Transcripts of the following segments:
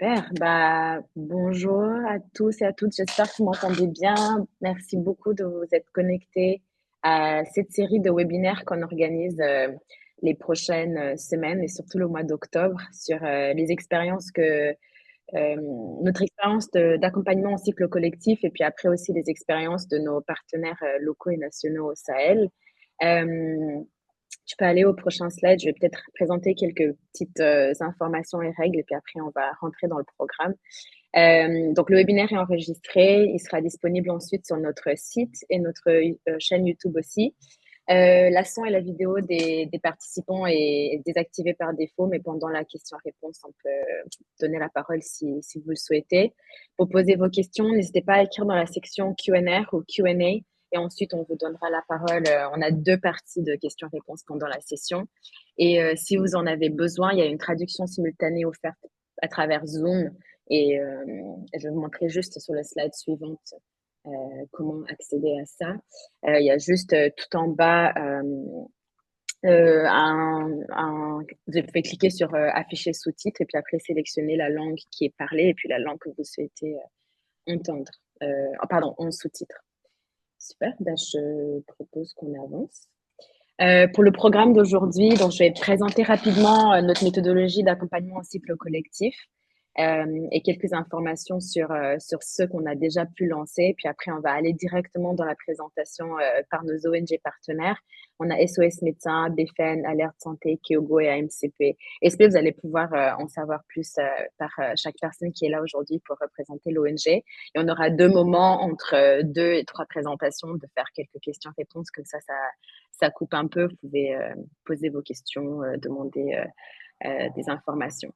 Super. Bonjour à tous et à toutes. J'espère que vous m'entendez bien. Merci beaucoup de vous être connectés à cette série de webinaires qu'on organise les prochaines semaines et surtout le mois d'octobre sur les expériences euh, notre expérience d'accompagnement en cycle collectif et puis après aussi les expériences de nos partenaires locaux et nationaux au Sahel. Euh, Tu peux aller au prochain slide. Je vais peut-être présenter quelques petites informations et règles et puis après on va rentrer dans le programme. Donc le webinaire est enregistré. Il sera disponible ensuite sur notre site et notre chaîne YouTube aussi. La son et la vidéo des participants est désactivée par défaut, mais pendant la question-réponse, on peut donner la parole si vous le souhaitez. Pour poser vos questions, n'hésitez pas à écrire dans la section Q&A ou Q&A et ensuite on vous donnera la parole. On a deux parties de questions-réponses pendant la session. Et si vous en avez besoin, il y a une traduction simultanée offerte à travers Zoom et je vais vous montrer juste sur le slide suivante euh, comment accéder à ça. Il y a juste tout en bas vous pouvez cliquer sur afficher sous-titres et puis après sélectionner la langue qui est parlée et puis la langue que vous souhaitez entendre. Pardon, en sous-titres. Super, je propose qu'on avance. Pour le programme d'aujourd'hui, donc je vais présenter rapidement notre méthodologie d'accompagnement en cycle collectif et quelques informations sur ce qu'on a déjà pu lancer. Puis après, on va aller directement dans la présentation par nos ONG partenaires. On a SOS Médecins, BFN, Alerte Santé, Kyogo et AMCP. Est-ce que vous allez pouvoir en savoir plus par chaque personne qui est là aujourd'hui pour représenter l'ONG? Et on aura deux moments entre deux et trois présentations de faire quelques questions-réponses, comme ça coupe un peu. Vous pouvez poser vos questions, demander des informations.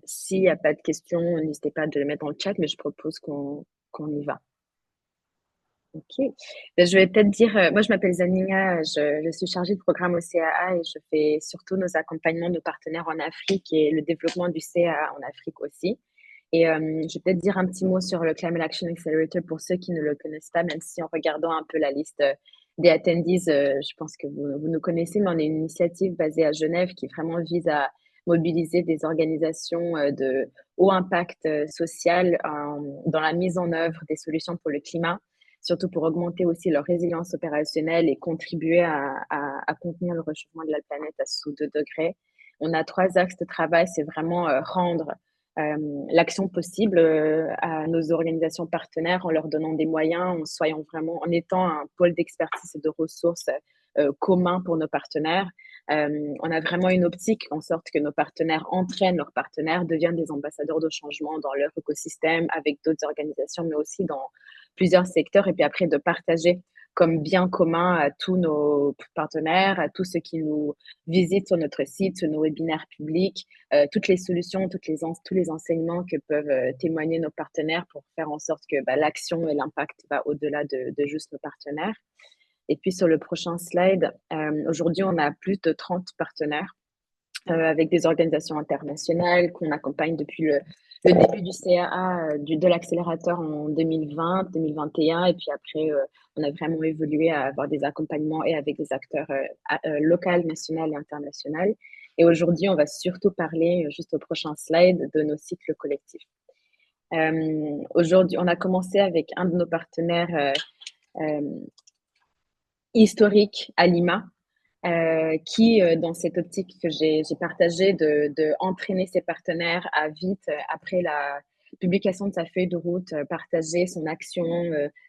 S'il n'y a pas de questions, n'hésitez pas de les mettre dans le chat, mais je propose qu'on y va. Ok. Je vais peut-être dire, moi je m'appelle Zanina, je suis chargée de programme au CAA et je fais surtout nos accompagnements de partenaires en Afrique et le développement du CAA en Afrique aussi. Et je vais peut-être dire un petit mot sur le Climate Action Accelerator pour ceux qui ne le connaissent pas, même si en regardant un peu la liste des attendees, je pense que vous nous connaissez, mais on est une initiative basée à Genève qui vraiment vise à mobiliser des organisations de haut impact social dans la mise en œuvre des solutions pour le climat, surtout pour augmenter aussi leur résilience opérationnelle et contribuer à contenir le réchauffement de la planète à sous 2 degrés. On a trois axes de travail, c'est vraiment rendre l'action possible à nos organisations partenaires en leur donnant des moyens, en étant un pôle d'expertise et de ressources commun pour nos partenaires. On a vraiment une optique en sorte que nos partenaires entraînent leurs partenaires, deviennent des ambassadeurs de changement dans leur écosystème avec d'autres organisations, mais aussi dans plusieurs secteurs, et puis après de partager comme bien commun à tous nos partenaires, à tous ceux qui nous visitent sur notre site, sur nos webinaires publics, toutes les solutions, tous les enseignements que peuvent témoigner nos partenaires pour faire en sorte que l'action et l'impact va au-delà de juste nos partenaires. Et puis sur le prochain slide, aujourd'hui, on a plus de 30 partenaires avec des organisations internationales qu'on accompagne depuis le début du CAA, de l'accélérateur en 2020, 2021. Et puis après, on a vraiment évolué à avoir des accompagnements et avec des acteurs locaux, nationaux et internationaux. Et aujourd'hui, on va surtout parler, juste au prochain slide, de nos cycles collectifs. Aujourd'hui, on a commencé avec un de nos partenaires historiques à Lima, qui, dans cette optique que j'ai partagée de entraîner ses partenaires à vite, après la publication de sa feuille de route, partager son action,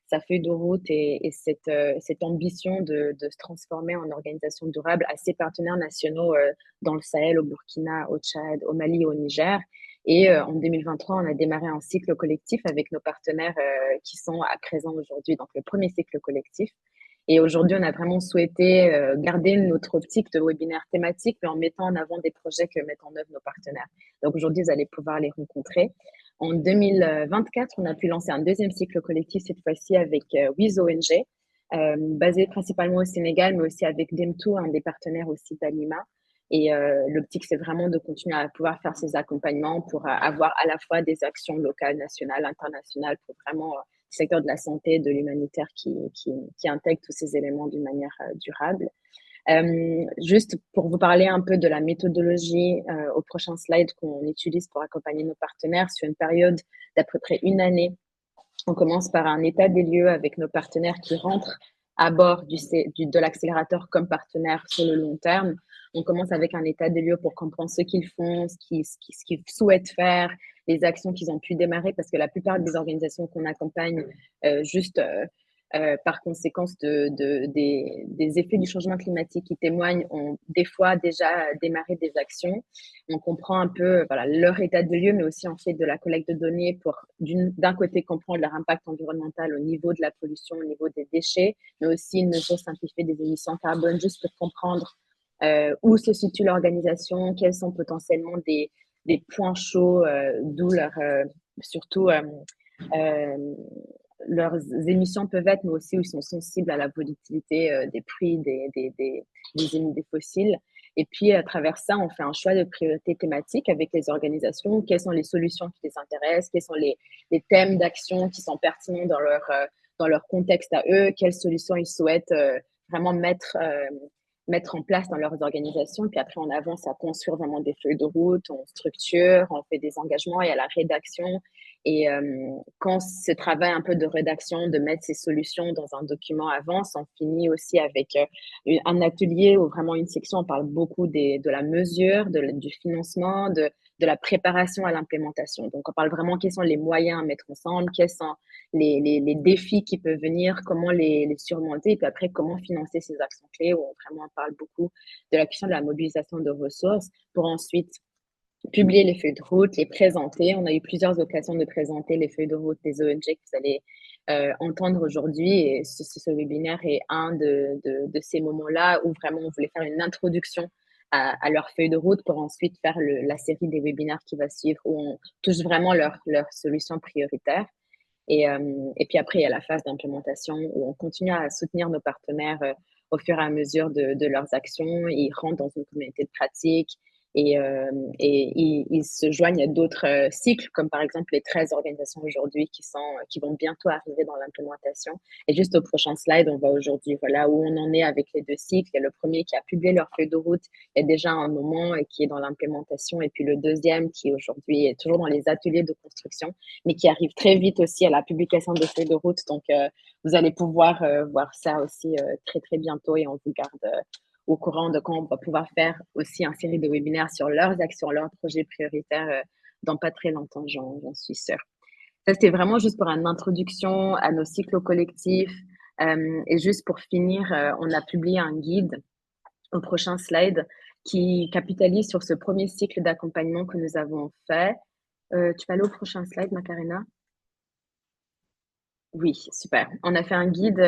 sa feuille de route et cette ambition de se transformer en organisation durable à ses partenaires nationaux dans le Sahel, au Burkina, au Tchad, au Mali et au Niger. Et en 2023, on a démarré un cycle collectif avec nos partenaires qui sont à présent aujourd'hui, donc le premier cycle collectif. Et aujourd'hui, on a vraiment souhaité garder notre optique de webinaire thématique, mais en mettant en avant des projets que mettent en œuvre nos partenaires. Donc aujourd'hui, vous allez pouvoir les rencontrer. En 2024, on a pu lancer un deuxième cycle collectif, cette fois-ci avec Wiz ONG, basé principalement au Sénégal, mais aussi avec Demtou, un des partenaires aussi d'Anima. Et l'optique, c'est vraiment de continuer à pouvoir faire ces accompagnements pour avoir à la fois des actions locales, nationales, internationales, pour vraiment secteur de la santé, de l'humanitaire qui intègre tous ces éléments d'une manière durable. Juste pour vous parler un peu de la méthodologie au prochain slide qu'on utilise pour accompagner nos partenaires sur une période d'à peu près une année. On commence par un état des lieux avec nos partenaires qui rentrent à bord de l'accélérateur comme partenaire sur le long terme. On commence avec un état des lieux pour comprendre ce qu'ils font, ce qu'ils souhaitent faire, les actions qu'ils ont pu démarrer, parce que la plupart des organisations qu'on accompagne juste par conséquence des effets du changement climatique qui témoignent, ont des fois déjà démarré des actions. On comprend un peu voilà, leur état de lieu, mais aussi en fait de la collecte de données pour d'un côté comprendre leur impact environnemental au niveau de la pollution, au niveau des déchets, mais aussi une mesure simplifiée des émissions carbone, juste pour comprendre où se situe l'organisation, quels sont potentiellement des points chauds, d'où surtout leurs émissions peuvent être, mais aussi où ils sont sensibles à la volatilité des prix des fossiles. Et puis, à travers ça, on fait un choix de priorités thématiques avec les organisations. Quelles sont les solutions qui les intéressent? Quels sont les thèmes d'action qui sont pertinents dans leur contexte à eux? Quelles solutions ils souhaitent vraiment mettre en place dans leurs organisations. Puis après, on avance à construire vraiment des feuilles de route, on structure, on fait des engagements et à la rédaction. Et quand ce travail un peu de rédaction, de mettre ces solutions dans un document avance, on finit aussi avec un atelier ou vraiment une section, on parle beaucoup de la mesure, du financement, de la préparation à l'implémentation. Donc, on parle vraiment quels sont les moyens à mettre ensemble, quels sont les défis qui peuvent venir, comment les surmonter, et puis après, comment financer ces actions clés, où on vraiment parle beaucoup de la question de la mobilisation de ressources pour ensuite publier les feuilles de route, les présenter. On a eu plusieurs occasions de présenter les feuilles de route des ONG que vous allez entendre aujourd'hui. Et ce webinaire est un de ces moments-là où vraiment on voulait faire une introduction à leur feuille de route pour ensuite faire la série des webinaires qui va suivre où on touche vraiment leurs solutions prioritaires. Et puis après, il y a la phase d'implémentation où on continue à soutenir nos partenaires au fur et à mesure de leurs actions. Ils rentrent dans une communauté de pratique et ils se joignent à d'autres cycles, comme par exemple les 13 organisations aujourd'hui qui vont bientôt arriver dans l'implémentation. Et juste au prochain slide, on voit aujourd'hui voilà, où on en est avec les deux cycles. Il y a le premier qui a publié leur feuille de route il y a déjà un moment et qui est dans l'implémentation. Et puis le deuxième qui aujourd'hui est toujours dans les ateliers de construction mais qui arrive très vite aussi à la publication de feuilles de route. Donc, vous allez pouvoir voir ça aussi très, très bientôt et on vous garde au courant de quand on va pouvoir faire aussi une série de webinaires sur leurs actions, leurs projets prioritaires dans pas très longtemps, j'en suis sûre. Ça, c'était vraiment juste pour une introduction à nos cycles collectifs. Et juste pour finir, on a publié un guide au prochain slide qui capitalise sur ce premier cycle d'accompagnement que nous avons fait. Tu peux aller au prochain slide, Macarena? Oui, super. On a fait un guide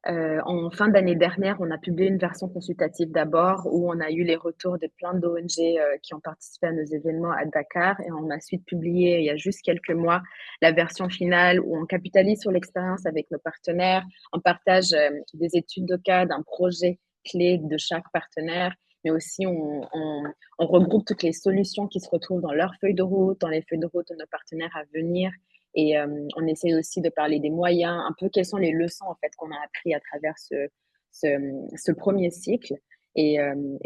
en fin d'année dernière. On a publié une version consultative d'abord où on a eu les retours de plein d'ONG qui ont participé à nos événements à Dakar et on a ensuite publié il y a juste quelques mois la version finale où on capitalise sur l'expérience avec nos partenaires. On partage des études de cas d'un projet clé de chaque partenaire, mais aussi on regroupe toutes les solutions qui se retrouvent dans leur feuille de route, dans les feuilles de route de nos partenaires à venir. Et on essaie aussi de parler des moyens, un peu quelles sont les leçons en fait qu'on a appris à travers ce premier cycle. Et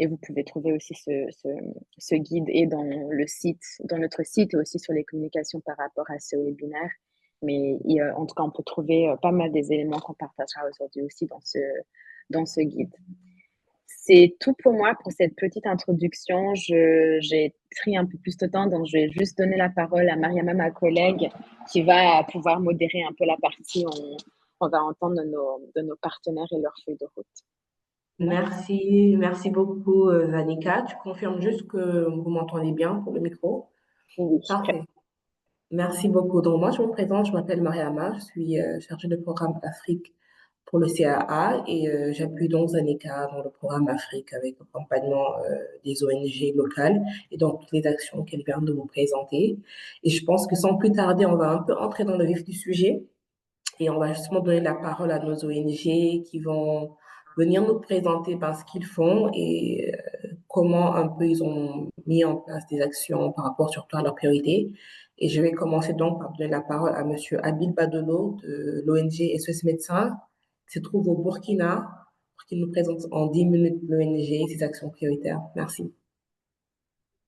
vous pouvez trouver aussi ce guide et dans le site, dans notre site et aussi sur les communications par rapport à ce webinaire. Mais en tout cas, on peut trouver pas mal des éléments qu'on partagera aujourd'hui aussi dans ce guide. C'est tout pour moi pour cette petite introduction. J'ai pris un peu plus de temps, donc je vais juste donner la parole à Mariama, ma collègue, qui va pouvoir modérer un peu la partie. On va entendre de nos partenaires et leurs feuilles de route. Merci beaucoup, Zanika. Tu confirmes juste que vous m'entendez bien pour le micro? Oui, très. Parfait. Merci beaucoup. Donc, moi, je me présente, je m'appelle Mariama, je suis chargée de programme Afrique pour le CAA et j'appuie donc Zanika dans le programme Afrique avec l'accompagnement des ONG locales et donc toutes les actions qu'elle vient de vous présenter. Et je pense que sans plus tarder, on va un peu entrer dans le vif du sujet. Et on va justement donner la parole à nos ONG qui vont venir nous présenter ce qu'ils font et comment un peu ils ont mis en place des actions par rapport surtout à leurs priorités. Et je vais commencer donc par donner la parole à Monsieur Abil Badolo de l'ONG SOS Médecins qui se trouve au Burkina. pour qu'il nous présente en 10 minutes l'ONG et ses actions prioritaires. Merci.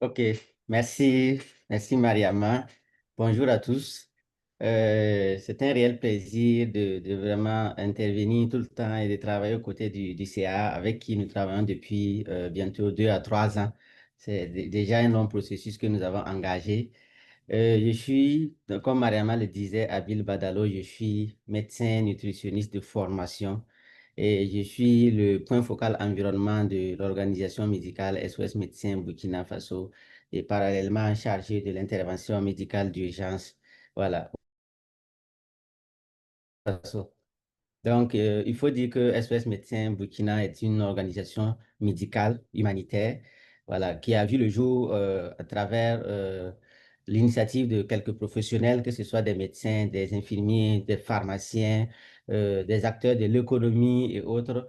Ok, merci, merci Mariama. Bonjour à tous. C'est un réel plaisir de vraiment intervenir tout le temps et de travailler aux côtés du CA avec qui nous travaillons depuis bientôt 2 à 3 ans. C'est déjà un long processus que nous avons engagé. Je suis, comme Mariama le disait, Abil Badalo, je suis médecin nutritionniste de formation et je suis le point focal environnement de l'organisation médicale SOS Médecins Burkina Faso et parallèlement chargé de l'intervention médicale d'urgence. Voilà. Donc, il faut dire que SOS Médecins Burkina est une organisation médicale, humanitaire, voilà, qui a vu le jour à travers l'initiative de quelques professionnels, que ce soit des médecins, des infirmiers, des pharmaciens, des acteurs de l'économie et autres,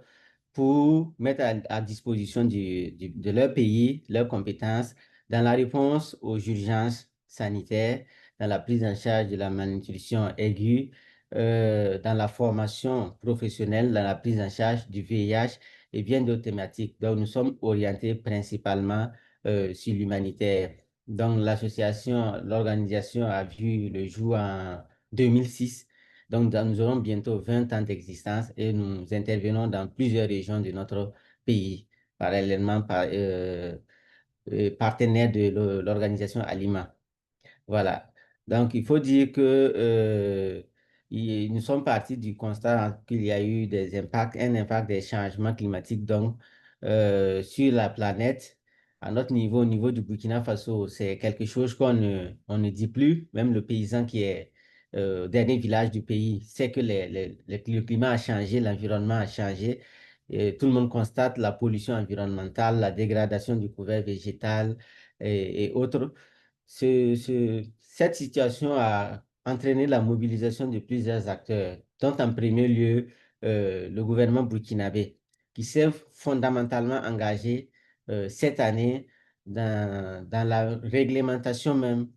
pour mettre à disposition de leur pays leurs compétences dans la réponse aux urgences sanitaires, dans la prise en charge de la malnutrition aiguë, dans la formation professionnelle, dans la prise en charge du VIH et bien d'autres thématiques. Donc, nous sommes orientés principalement sur l'humanitaire. Donc, l'organisation a vu le jour en 2006. Donc, nous aurons bientôt 20 ans d'existence et nous intervenons dans plusieurs régions de notre pays, parallèlement partenaire de l'organisation Alima. Voilà. Donc, il faut dire que nous sommes partis du constat qu'il y a eu un impact des changements climatiques donc, sur la planète. À notre niveau, au niveau du Burkina Faso, c'est quelque chose on ne dit plus. Même le paysan qui est au dernier village du pays sait que le climat a changé, l'environnement a changé. Et tout le monde constate la pollution environnementale, la dégradation du couvert végétal et autres. Cette situation a entraîné la mobilisation de plusieurs acteurs, dont en premier lieu le gouvernement burkinabé, qui s'est fondamentalement engagé cette année dans la réglementation même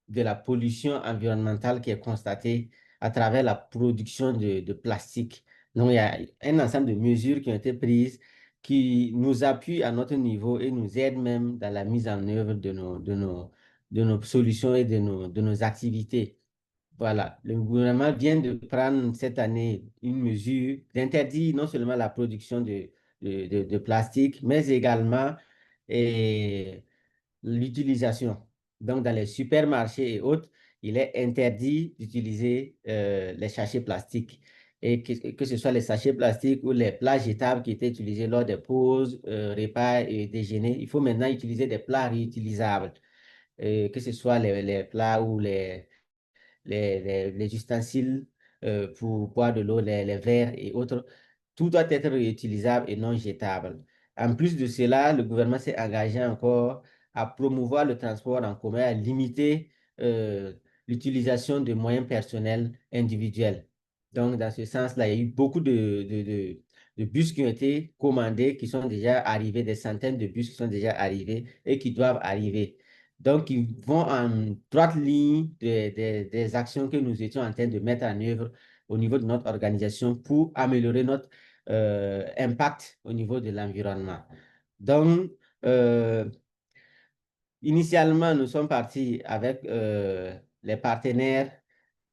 de la pollution environnementale qui est constatée à travers la production de plastique. Donc, il y a un ensemble de mesures qui ont été prises qui nous appuient à notre niveau et nous aident même dans la mise en œuvre de nos solutions et de nos activités. Voilà, le gouvernement vient de prendre cette année une mesure d'interdire non seulement la production de plastique, mais également l'utilisation. Donc, dans les supermarchés et autres, il est interdit d'utiliser les sachets plastiques. Et que ce soit les sachets plastiques ou les plats jetables qui étaient utilisés lors des pauses, repas et déjeuners, il faut maintenant utiliser des plats réutilisables. Que ce soit les plats ou les ustensiles pour boire de l'eau, les verres et autres, tout doit être réutilisable et non jetable. En plus de cela, le gouvernement s'est engagé encore à promouvoir le transport en commun, à limiter l'utilisation de moyens personnels individuels. Donc, dans ce sens-là, il y a eu beaucoup de bus qui ont été commandés, qui sont déjà arrivés, des centaines de bus qui sont déjà arrivés et qui doivent arriver. Donc, ils vont en droite ligne des actions que nous étions en train de mettre en œuvre au niveau de notre organisation pour améliorer notre impact au niveau de l'environnement. Donc, initialement, nous sommes partis avec les partenaires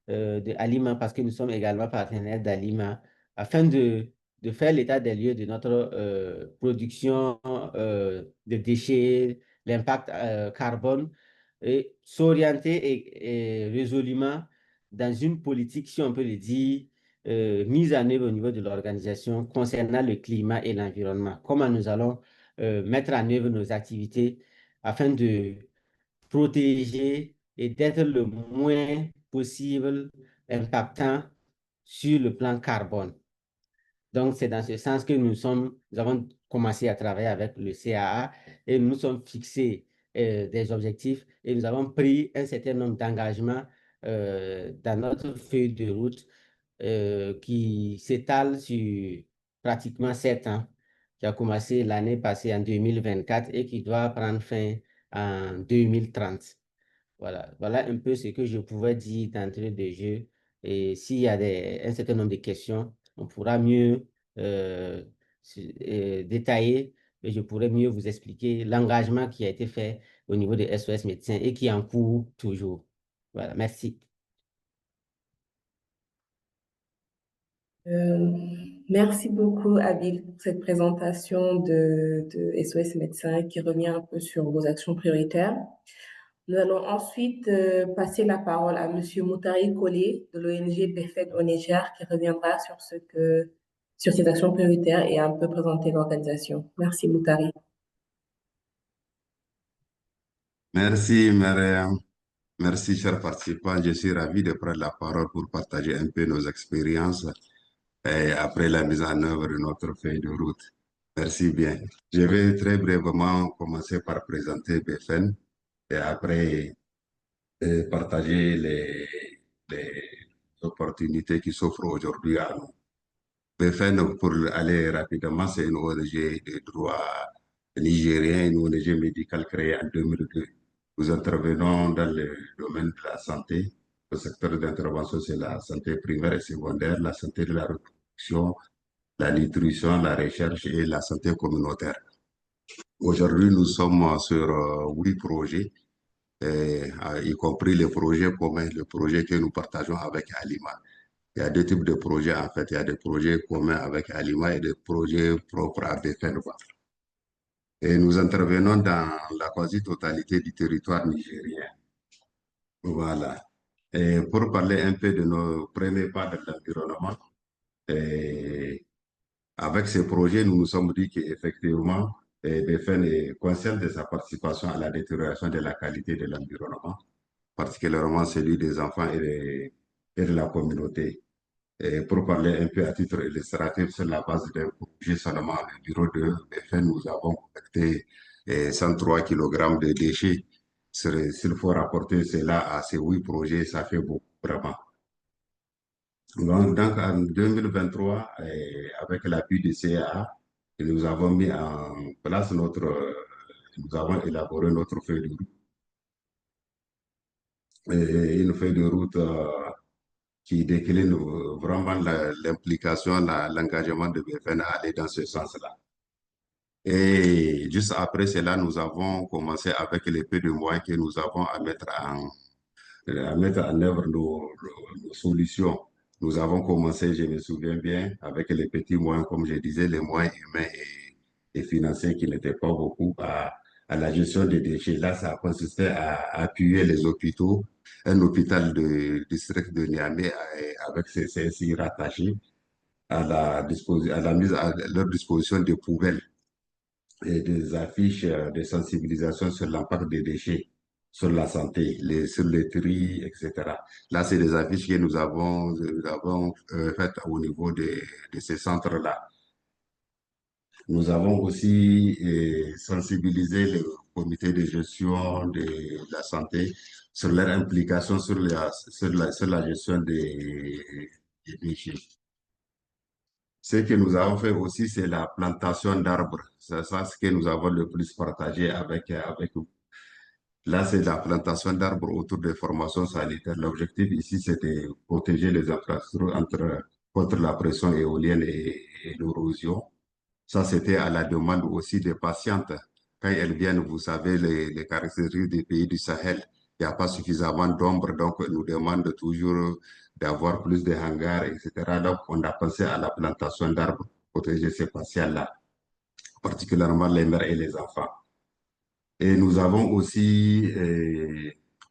de Alima, parce que nous sommes également partenaires d'Alima, afin de faire l'état des lieux de notre production de déchets, l'impact carbone, et s'orienter résolument dans une politique, si on peut le dire, mise en œuvre au niveau de l'organisation concernant le climat et l'environnement. Comment nous allons mettre en œuvre nos activités afin de protéger et d'être le moins possible impactant sur le plan carbone. Donc, c'est dans ce sens que nous avons commencé à travailler avec le CAA et nous sommes fixés des objectifs et nous avons pris un certain nombre d'engagements dans notre feuille de route qui s'étale sur pratiquement 7 ans, qui a commencé l'année passée en 2024 et qui doit prendre fin en 2030. Voilà, voilà un peu ce que je pouvais dire d'entrée de jeu. Et s'il y a un certain nombre de questions, on pourra mieux euh, détaillé, et je pourrais mieux vous expliquer l'engagement qui a été fait au niveau de SOS Médecins et qui est en cours toujours. Voilà, merci. Euh, Merci beaucoup, Abil, pour cette présentation de SOS Médecins qui revient un peu sur vos actions prioritaires. Nous allons ensuite passer la parole à Monsieur Moutari Collé de l'ONG BFED au Niger qui reviendra sur ses actions prioritaires et un peu présenter l'organisation. Merci, Moutari. Merci, Myriam. Merci, chers participants. Je suis ravi de prendre la parole pour partager un peu nos expériences après la mise en œuvre de notre feuille de route. Merci bien. Je vais très brièvement commencer par présenter BFN et après partager les opportunités qui s'offrent aujourd'hui à nous. BFN, pour aller rapidement, c'est une ONG de droit nigérien, une ONG médicale créée en 2002. Nous intervenons dans le domaine de la santé. Le secteur d'intervention, c'est la santé primaire et secondaire, la santé de la reproduction, la nutrition, la recherche et la santé communautaire. Aujourd'hui, nous sommes sur 8 projets, y compris les projets communs, le projet que nous partageons avec Alima. Il y a deux types de projets en fait. Il y a des projets communs avec Alima et des projets propres à BFN. Et nous intervenons dans la quasi-totalité du territoire nigérien. Voilà. Et pour parler un peu de nos premiers pas de l'environnement, et avec ces projets, nous nous sommes dit qu'effectivement, BFN est conscient de sa participation à la détérioration de la qualité de l'environnement, particulièrement celui des enfants et de la communauté. Et pour parler un peu à titre illustratif, sur la base d'un projet seulement, le bureau de BFN, nous avons collecté 103 kg de déchets. S'il faut rapporter cela à ces 8 projets, ça fait beaucoup, vraiment. Donc, en 2023, avec l'appui du CAA, nous avons mis en place nous avons élaboré notre feuille de route. Et une feuille de route qui décline vraiment l'implication, l'engagement de BFN à aller dans ce sens-là. Et juste après cela, nous avons commencé avec les peu de moyens que nous avons à mettre en œuvre nos solutions. Nous avons commencé, je me souviens bien, avec les petits moyens, comme je disais, les moyens humains et financiers qui n'étaient pas beaucoup à la gestion des déchets. Là, ça consistait à appuyer les hôpitaux, un hôpital de district de Niamey avec ses CSI rattachés à la mise à leur disposition de poubelles et des affiches de sensibilisation sur l'impact des déchets sur la santé, sur les tri, etc. Là, c'est des affiches que nous avons faites au niveau de ces centres-là. Nous avons aussi sensibilisé le comité de gestion de la santé sur leur implication sur la gestion des déchets. Ce que nous avons fait aussi, c'est la plantation d'arbres. C'est ça ce que nous avons le plus partagé avec vous. Là, c'est la plantation d'arbres autour des formations sanitaires. L'objectif ici, c'est de protéger les infrastructures contre la pression éolienne et l'érosion. Ça, c'était à la demande aussi des patientes. Quand elles viennent, vous savez, les caractéristiques des pays du Sahel, il n'y a pas suffisamment d'ombre, donc elles nous demandent toujours d'avoir plus de hangars, etc. Donc, on a pensé à la plantation d'arbres pour protéger ces patients-là, particulièrement les mères et les enfants. Et nous avons aussi,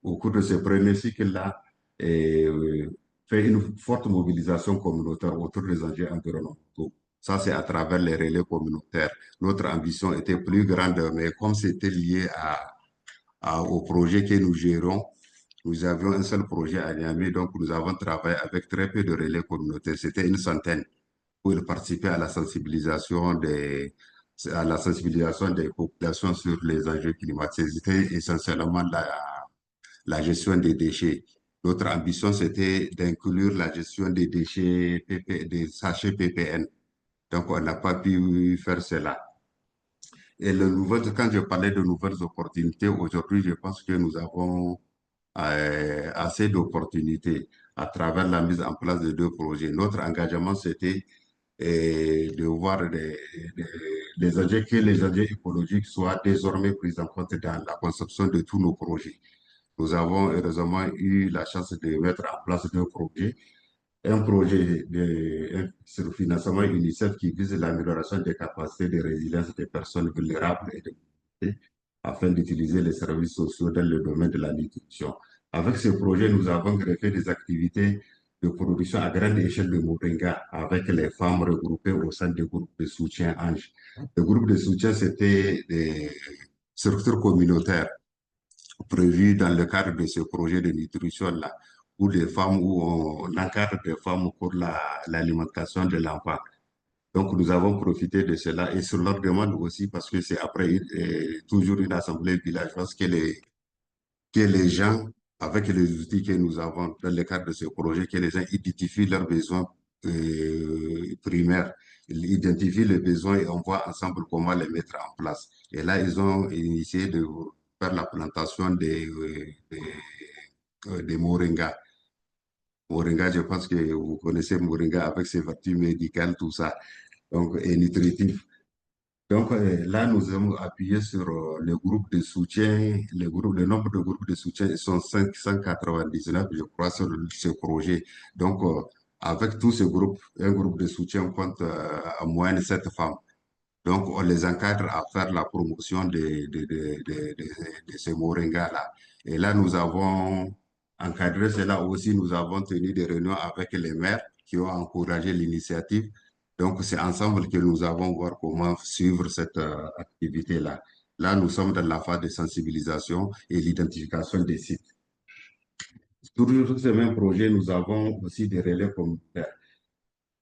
au cours de ce premier cycle-là, fait une forte mobilisation communautaire autour des enjeux environnementaux. Ça, c'est à travers les relais communautaires. Notre ambition était plus grande, mais comme c'était lié au projet que nous gérons, nous avions un seul projet à Niamey, donc nous avons travaillé avec très peu de relais communautaires. C'était une centaine pour participer à la sensibilisation des populations sur les enjeux climatiques. C'était essentiellement la gestion des déchets. Notre ambition, c'était d'inclure la gestion des déchets, des sachets PPN. Donc, on n'a pas pu faire cela. Et quand je parlais de nouvelles opportunités, aujourd'hui, je pense que nous avons assez d'opportunités à travers la mise en place de 2 projets. Notre engagement, c'était et de voir que les enjeux écologiques soient désormais pris en compte dans la conception de tous nos projets. Nous avons heureusement eu la chance de mettre en place deux projets. Un projet sur financement UNICEF qui vise l'amélioration des capacités de résilience des personnes vulnérables et de afin d'utiliser les services sociaux dans le domaine de la nutrition. Avec ce projet, nous avons greffé des activités de production à grande échelle de moringa avec les femmes regroupées au sein des groupes de soutien Ange. Le groupe de soutien, c'était des structures communautaires prévues dans le cadre de ce projet de nutrition-là, où des femmes, où on encadre des femmes pour l'alimentation de l'enfant. Donc, nous avons profité de cela et sur leur demande aussi, parce que c'est après toujours une assemblée villageoise que les gens, avec les outils que nous avons dans le cadre de ce projet, que les gens identifient leurs besoins primaires, ils identifient les besoins et on voit ensemble comment les mettre en place. Et là, ils ont initié de faire la plantation des moringas. Moringa, je pense que vous connaissez Moringa avec ses vertus médicales, tout ça, donc, et nutritif. Donc là, nous avons appuyé sur le groupe de soutien, le nombre de groupes de soutien, ils sont 599, je crois, sur ce projet. Donc, avec tous ces groupes, un groupe de soutien compte en moyenne 7 femmes. Donc, on les encadre à faire la promotion de ces moringas-là. Et là, nous avons encadré cela aussi. Nous avons tenu des réunions avec les maires qui ont encouragé l'initiative. Donc, c'est ensemble que nous avons voir comment suivre cette activité-là. Là, nous sommes dans la phase de sensibilisation et l'identification des sites. Toujours sur ce même projet, nous avons aussi des relais communautaires.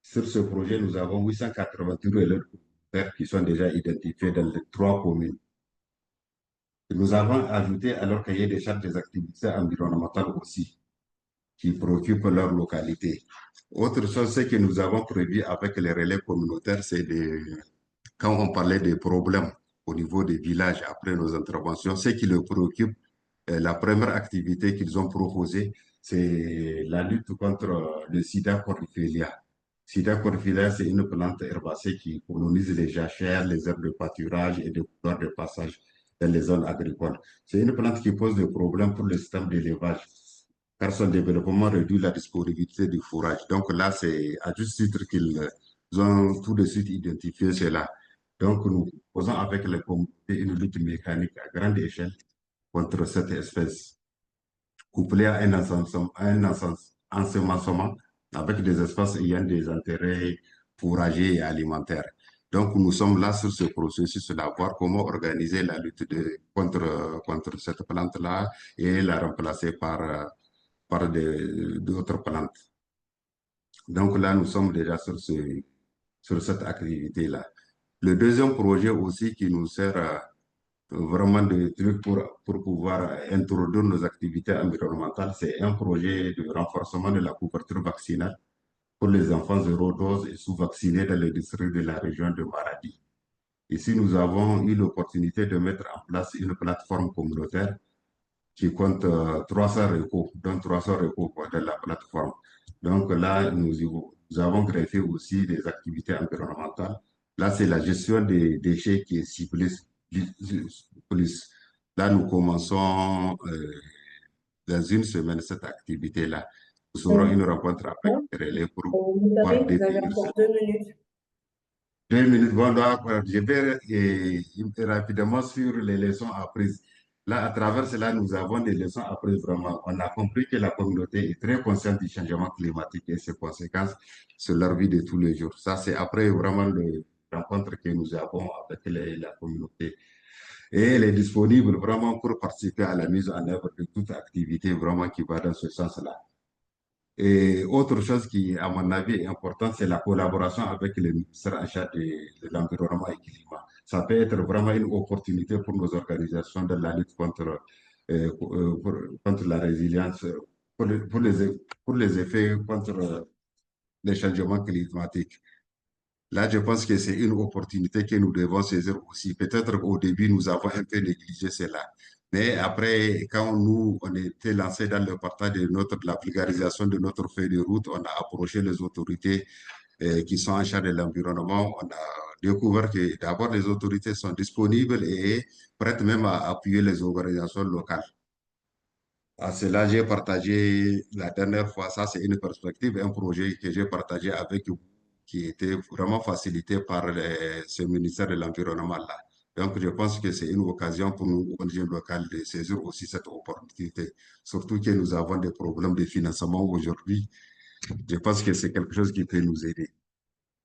Sur ce projet, nous avons 888 relais communautaires qui sont déjà identifiés dans les 3 communes. Nous avons ajouté à leur cahier des charges des activités environnementales aussi, qui préoccupent leur localité. Autre chose, c'est que nous avons prévu avec les relais communautaires, quand on parlait des problèmes au niveau des villages après nos interventions, ce qui les préoccupe, la première activité qu'ils ont proposée, c'est la lutte contre le sida cordycelia. Sida cordycelia, c'est une plante herbacée qui colonise les jachères, les aires de pâturage et des couloirs de passage dans les zones agricoles. C'est une plante qui pose des problèmes pour le système d'élevage, car son développement réduit la disponibilité du fourrage. Donc là, c'est à juste titre qu'ils ont tout de suite identifié cela. Donc, nous faisons avec les communautés une lutte mécanique à grande échelle contre cette espèce, couplée à un ensemencement avec des espaces ayant des intérêts fourragers et alimentaires. Donc, nous sommes là sur ce processus-là, voir comment organiser la lutte contre cette plante-là et la remplacer par d'autres plantes. Donc là, nous sommes déjà sur cette activité-là. Le deuxième projet aussi qui nous sert vraiment de trucs pour pouvoir introduire nos activités environnementales, c'est un projet de renforcement de la couverture vaccinale pour les enfants zéro dose et sous-vaccinés dans les districts de la région de Maradi. Ici, nous avons eu l'opportunité de mettre en place une plateforme communautaire qui compte 300 recours, dont 300 recours dans la plateforme. Donc là, nous avons greffé aussi des activités environnementales. Là, c'est la gestion des déchets qui est ciblée plus. Là, nous commençons dans une semaine cette activité-là. Nous aurons une rencontre après les relais pour Vous pouvoir avez définir encore 2 minutes. 2 minutes. Bon, donc, je vais rapidement sur les leçons apprises. Là, à travers cela, nous avons des leçons apprises vraiment. On a compris que la communauté est très consciente du changement climatique et ses conséquences sur leur vie de tous les jours. Ça, c'est après vraiment le rencontre que nous avons avec la communauté. Et elle est disponible vraiment pour participer à la mise en œuvre de toute activité vraiment qui va dans ce sens-là. Et autre chose qui, à mon avis, est importante, c'est la collaboration avec le ministère en charge de l'environnement et du climat. Ça peut être vraiment une opportunité pour nos organisations de la lutte contre la résilience, pour les effets contre les changements climatiques. Là, je pense que c'est une opportunité que nous devons saisir aussi. Peut-être qu'au début, nous avons un peu négligé cela. Mais après, quand nous, on était lancé dans le partage de la vulgarisation de notre feuille de route, on a approché les autorités qui sont en charge de l'environnement, on a découvert que d'abord les autorités sont disponibles et prêtes même à appuyer les organisations locales. À cela, j'ai partagé la dernière fois, ça c'est une perspective, un projet que j'ai partagé avec vous, qui était vraiment facilité par ce ministère de l'Environnement-là. Donc, je pense que c'est une occasion pour nous, ONG locales, de saisir aussi cette opportunité. Surtout que nous avons des problèmes de financement aujourd'hui. Je pense que c'est quelque chose qui peut nous aider.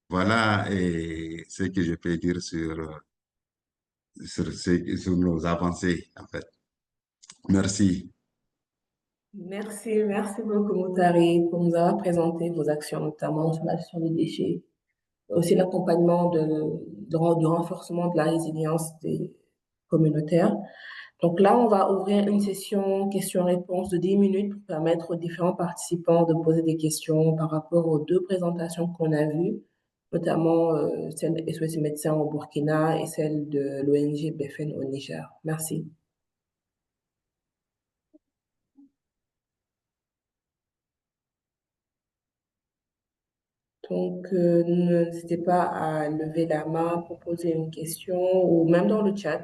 Voilà ce que je peux dire sur nos avancées, en fait. Merci. Merci beaucoup, Moutari, pour nous avoir présenté vos actions, notamment sur la gestion des déchets, aussi l'accompagnement du renforcement de la résilience des communautaires. Donc là, on va ouvrir une session questions-réponses de 10 minutes pour permettre aux différents participants de poser des questions par rapport aux deux présentations qu'on a vues, notamment celle de SOS Médecins au Burkina et celle de l'ONG BFN au Niger. Merci. Donc, n'hésitez pas à lever la main pour poser une question ou même dans le chat.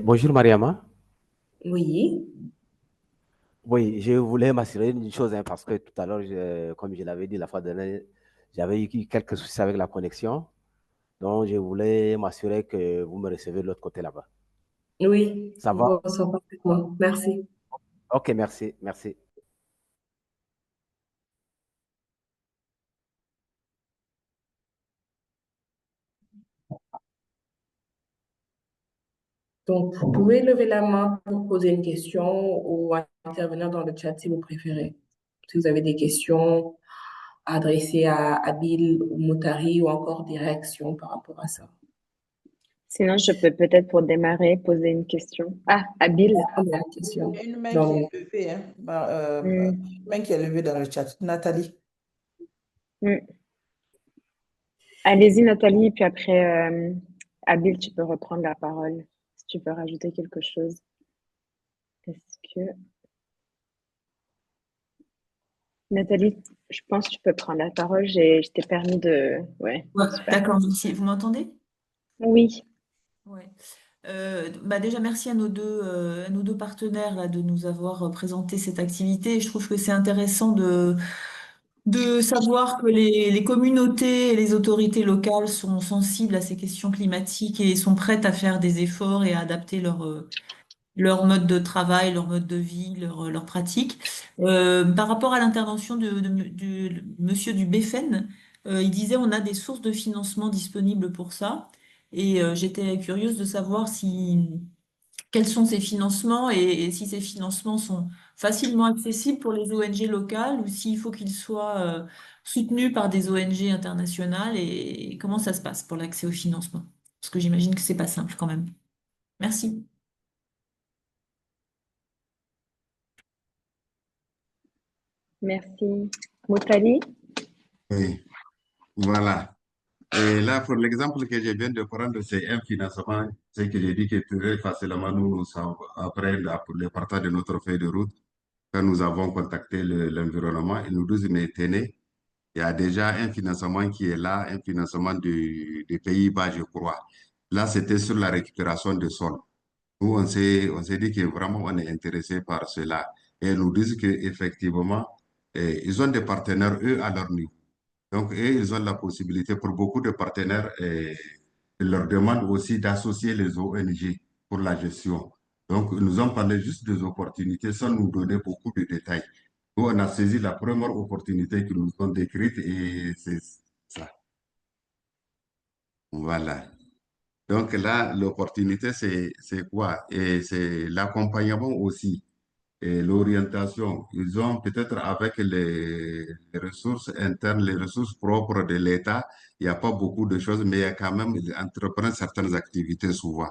Bonjour Mariama. Oui. Oui, je voulais m'assurer d'une chose, hein, parce que tout à l'heure, comme je l'avais dit la fois dernière, j'avais eu quelques soucis avec la connexion. Donc, je voulais m'assurer que vous me recevez de l'autre côté là-bas. Oui, Ça on va? vous reçoit parfaitement. Merci. Ok, merci, merci. Donc, vous pouvez lever la main pour poser une question ou intervenir dans le chat si vous préférez. Si vous avez des questions adressées à Abil ou Moutari ou encore des réactions par rapport à ça. Sinon, je peux peut-être pour démarrer poser une question. Ah, Abil. La première question. Il y a une main Dans qui le- est levée, hein. Hmm, Une main qui est levée dans le chat. Nathalie. hmm. Allez-y, Nathalie, puis après, Abil, tu peux reprendre la parole si tu peux rajouter quelque chose. Est-ce que... Nathalie, je pense que tu peux prendre la parole. Je t'ai permis de... Ouais, Ouais, super. d'accord, merci. Vous m'entendez? Oui, Ouais. Déjà, merci à nos deux partenaires là, de nous avoir présenté cette activité. Je trouve que c'est intéressant de savoir que les communautés et les autorités locales sont sensibles à ces questions climatiques et sont prêtes à faire des efforts et à adapter leur mode de travail, leur mode de vie, leur pratique. Par rapport à l'intervention du monsieur du BFN, il disait on a des sources de financement disponibles pour ça. Et j'étais curieuse de savoir quels sont ces financements et si ces financements sont facilement accessibles pour les ONG locales ou s'il faut qu'ils soient soutenus par des ONG internationales et comment ça se passe pour l'accès au financement. Parce que j'imagine que c'est pas simple quand même. Merci. merci. Moutali? Oui, voilà. Et là, pour l'exemple que je viens de prendre, c'est un financement, c'est que j'ai dit que très facilement, nous savons, après pour le partage de notre feuille de route, quand nous avons contacté l'environnement, ils nous disent, mais tenez, il y a déjà un financement qui est là, un financement des Pays-Bas, je crois. Là, c'était sur la récupération de sol. Nous, on s'est dit que vraiment, on est intéressé par cela. Et ils nous disent qu'effectivement, ils ont des partenaires, eux, à leur niveau. Donc, eux, ils ont la possibilité, pour beaucoup de partenaires, ils leur demandent aussi d'associer les ONG pour la gestion. Donc, ils nous ont parlé juste des opportunités sans nous donner beaucoup de détails. Nous, on a saisi la première opportunité qu'ils nous ont décrite et c'est ça. Voilà. Donc là, l'opportunité, c'est quoi? Et c'est l'accompagnement aussi et l'orientation. Ils ont peut-être avec les ressources internes, les ressources propres de l'État, il n'y a pas beaucoup de choses, mais il y a quand même, ils entreprennent certaines activités souvent.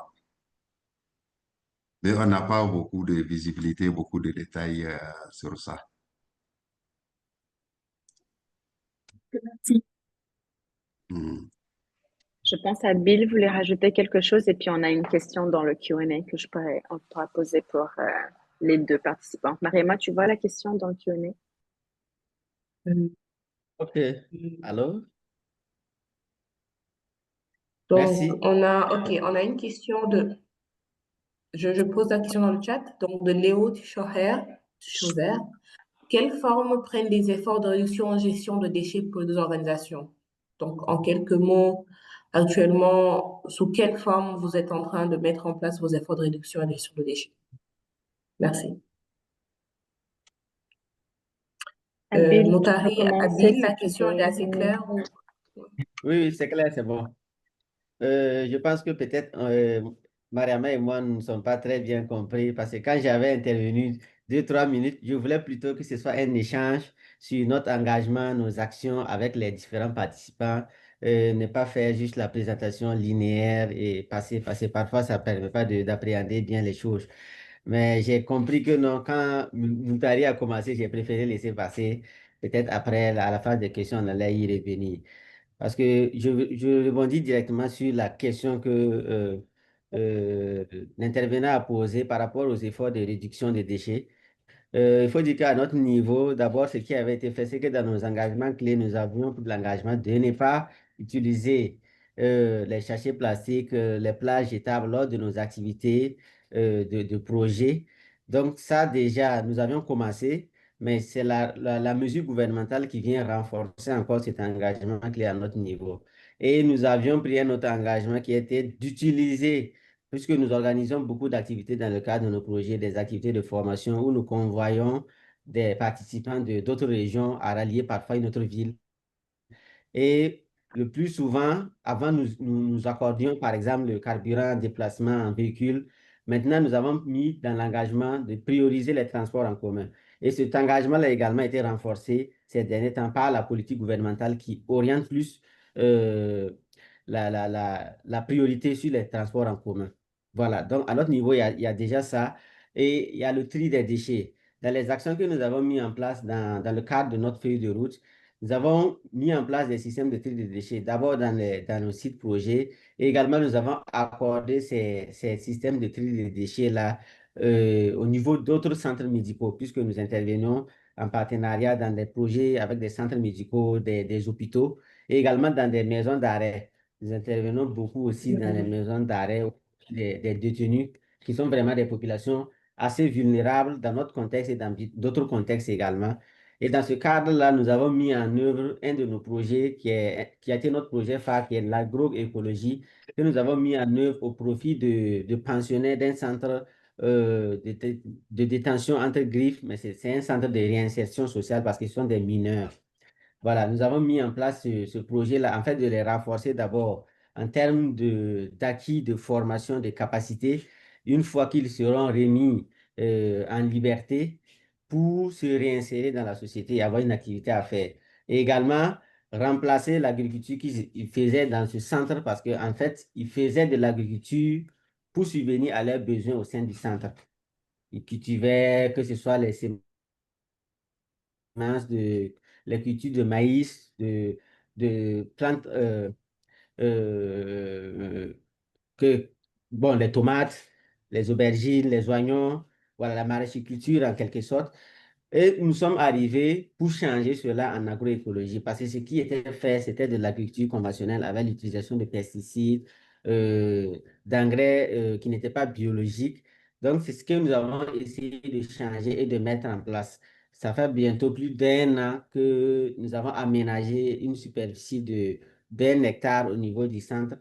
Mais on n'a pas beaucoup de visibilité, beaucoup de détails sur ça. Si. Hmm. Je pense à Bill voulait rajouter quelque chose et puis on a une question dans le Q&A que on pourra poser pour les deux participants. Mariama, tu vois la question dans le Q&A? OK. Euh, Allô? Donc, Merci. on a une question je pose la question dans le chat, donc de Léo Schozer. Quelle forme prennent les efforts de réduction en gestion de déchets pour les organisations? Donc, en quelques mots, actuellement, sous quelle forme vous êtes en train de mettre en place vos efforts de réduction et de gestion de déchets? Merci. Abil, tu peux Notari, commencer Abil, si la tu question est veux. assez claire ou... Oui, c'est clair, c'est bon. Je pense que peut-être Mariama et moi nous ne sommes pas très bien compris parce que quand j'avais intervenu 2, 3 minutes, je voulais plutôt que ce soit un échange sur notre engagement, nos actions avec les différents participants, ne pas faire juste la présentation linéaire et passer, passer. Parfois, ça ne permet pas d'appréhender bien les choses. Mais j'ai compris que non, quand Moutari a commencé, j'ai préféré laisser passer. Peut-être après, à la phase des questions, on allait y revenir. Parce que je rebondis directement sur la question que l'intervenant a posée par rapport aux efforts de réduction des déchets. Il faut dire qu'à notre niveau, d'abord, ce qui avait été fait, c'est que dans nos engagements clés, nous avions pris l'engagement de ne pas utiliser les sachets plastiques, les plages jetables lors de nos activités de projet. Donc, ça, déjà, nous avions commencé, mais c'est la mesure gouvernementale qui vient renforcer encore cet engagement clé à notre niveau. Et nous avions pris un autre engagement qui était d'utiliser puisque nous organisons beaucoup d'activités dans le cadre de nos projets, des activités de formation où nous convoyons des participants de d'autres régions à rallier parfois une autre ville. Et le plus souvent, avant, nous accordions par exemple le carburant en déplacement en véhicule. Maintenant, nous avons mis dans l'engagement de prioriser les transports en commun. Et cet engagement-là a également été renforcé ces derniers temps par la politique gouvernementale qui oriente plus euh, la priorité sur les transports en commun. Voilà, donc à notre niveau, il y a déjà ça. Et il y a le tri des déchets. Dans les actions que nous avons mis en place dans le cadre de notre feuille de route, nous avons mis en place des systèmes de tri de déchets, d'abord dans nos sites projets, et également nous avons accordé ces systèmes de tri de déchets-là au niveau d'autres centres médicaux, puisque nous intervenons en partenariat dans des projets avec des centres médicaux, des hôpitaux, et également dans des maisons d'arrêt. Nous intervenons beaucoup aussi dans les maisons d'arrêt, des détenus qui sont vraiment des populations assez vulnérables dans notre contexte et dans d'autres contextes également. Et dans ce cadre-là, nous avons mis en œuvre un de nos projets qui a été notre projet phare, qui est l'agroécologie, que nous avons mis en œuvre au profit de pensionnaires d'un centre de détention entre griffes, mais c'est un centre de réinsertion sociale parce qu'ils sont des mineurs. Voilà, nous avons mis en place ce projet-là, en fait, de les renforcer d'abord en termes d'acquis de formation, de capacité, une fois qu'ils seront remis en liberté pour se réinsérer dans la société et avoir une activité à faire. Et également, remplacer l'agriculture qu'ils faisaient dans ce centre parce qu'en fait, ils faisaient de l'agriculture pour subvenir à leurs besoins au sein du centre. Ils cultivaient, que ce soit les les cultures de maïs, de plantes euh, que, bon, les tomates, les aubergines, les oignons, voilà, la maraîchiculture en quelque sorte. Et nous sommes arrivés pour changer cela en agroécologie parce que ce qui était fait, c'était de l'agriculture conventionnelle avec l'utilisation de pesticides, d'engrais qui n'étaient pas biologiques. Donc, c'est ce que nous avons essayé de changer et de mettre en place. Ça fait bientôt plus d'1 an que nous avons aménagé une superficie d'1 hectare au niveau du centre,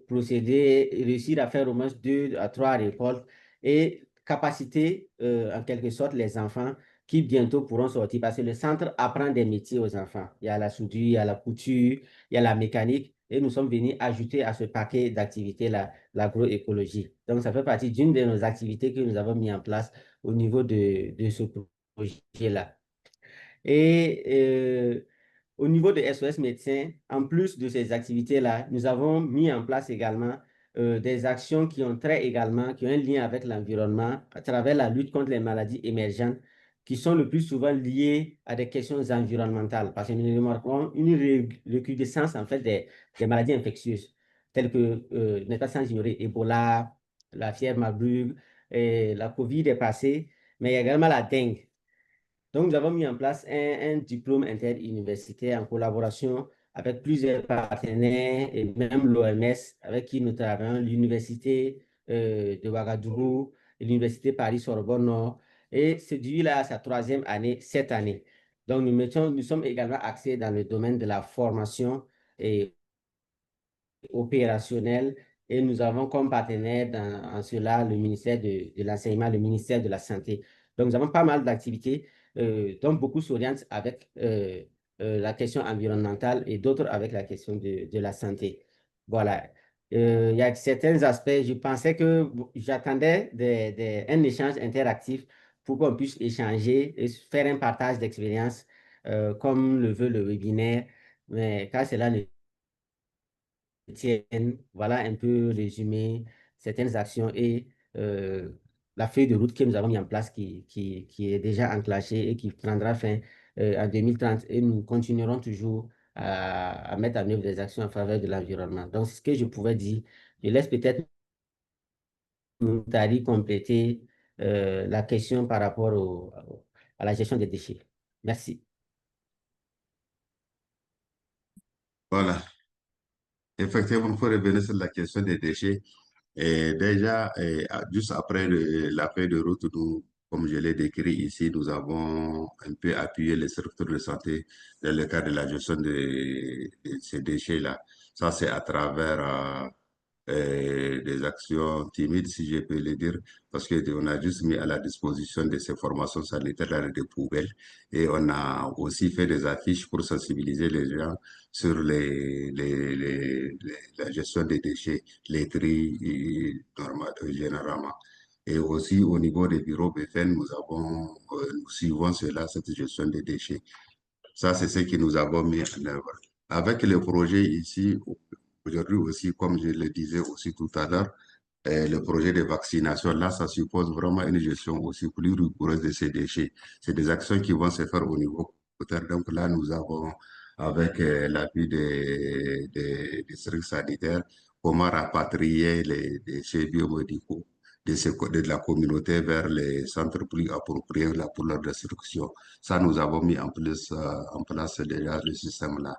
procéder, réussir à faire au moins 2 à 3 récoltes et capaciter en quelque sorte les enfants qui bientôt pourront sortir parce que le centre apprend des métiers aux enfants. Il y a la soudure, il y a la couture, il y a la mécanique et nous sommes venus ajouter à ce paquet d'activités l'agroécologie. Donc, ça fait partie d'une de nos activités que nous avons mis en place au niveau de ce projet-là. Et au niveau de SOS Médecins, en plus de ces activités-là, nous avons mis en place également des actions qui ont trait également, qui ont un lien avec l'environnement à travers la lutte contre les maladies émergentes qui sont le plus souvent liées à des questions environnementales, parce que nous remarquons une recrudescence en fait des maladies infectieuses, telles que, n'est pas sans ignorer, Ebola, la fièvre Marburg, et la Covid est passée, mais il y a également la dengue. Donc, nous avons mis en place un diplôme interuniversitaire en collaboration avec plusieurs partenaires et même l'OMS avec qui nous travaillons, l'Université de Ouagadougou et l'Université Paris-Sorbonne Nord. Et celui-là, sa troisième année, cette année. Donc, nous sommes également axés dans le domaine de la formation et opérationnelle et nous avons comme partenaire en cela le ministère de l'Enseignement, le ministère de la Santé. Donc, nous avons pas mal d'activités dont beaucoup s'orientent avec la question environnementale et d'autres avec la question de la santé. Voilà. Il y a certains aspects, je pensais que j'attendais un échange interactif pour qu'on puisse échanger et faire un partage d'expérience comme le veut le webinaire, mais quand cela ne tiennent, voilà un peu résumé certaines actions et la feuille de route que nous avons mis en place qui est déjà enclenchée et qui prendra fin en 2030 et nous continuerons toujours à mettre en œuvre des actions en faveur de l'environnement. Donc, c'est ce que je pouvais dire. Je laisse peut-être Moutari compléter la question par rapport à la gestion des déchets. Merci. Voilà. Effectivement, il faut revenir sur la question des déchets. Et déjà, juste après la feuille de route, nous, comme je l'ai décrit ici, nous avons un peu appuyé les structures de santé dans le cadre de la gestion de ces déchets-là. Ça, c'est à travers des actions timides, si je peux le dire, parce qu'on a juste mis à la disposition de ces formations sanitaires dans des poubelles et on a aussi fait des affiches pour sensibiliser les gens sur la gestion des déchets, les tri généralement. Et aussi au niveau des bureaux BFN, nous suivons cela, cette gestion des déchets. Ça, c'est ce que nous avons mis en œuvre. Avec le projet ici, aujourd'hui aussi, comme je le disais aussi tout à l'heure, le projet de vaccination, là, ça suppose vraiment une gestion aussi plus rigoureuse de ces déchets. C'est des actions qui vont se faire au niveau communautaire. Donc là, nous avons, avec l'appui des services sanitaires, comment rapatrier les déchets biomédicaux de la communauté vers les centres plus appropriés là, pour leur destruction. Ça, nous avons mis en place déjà le système-là.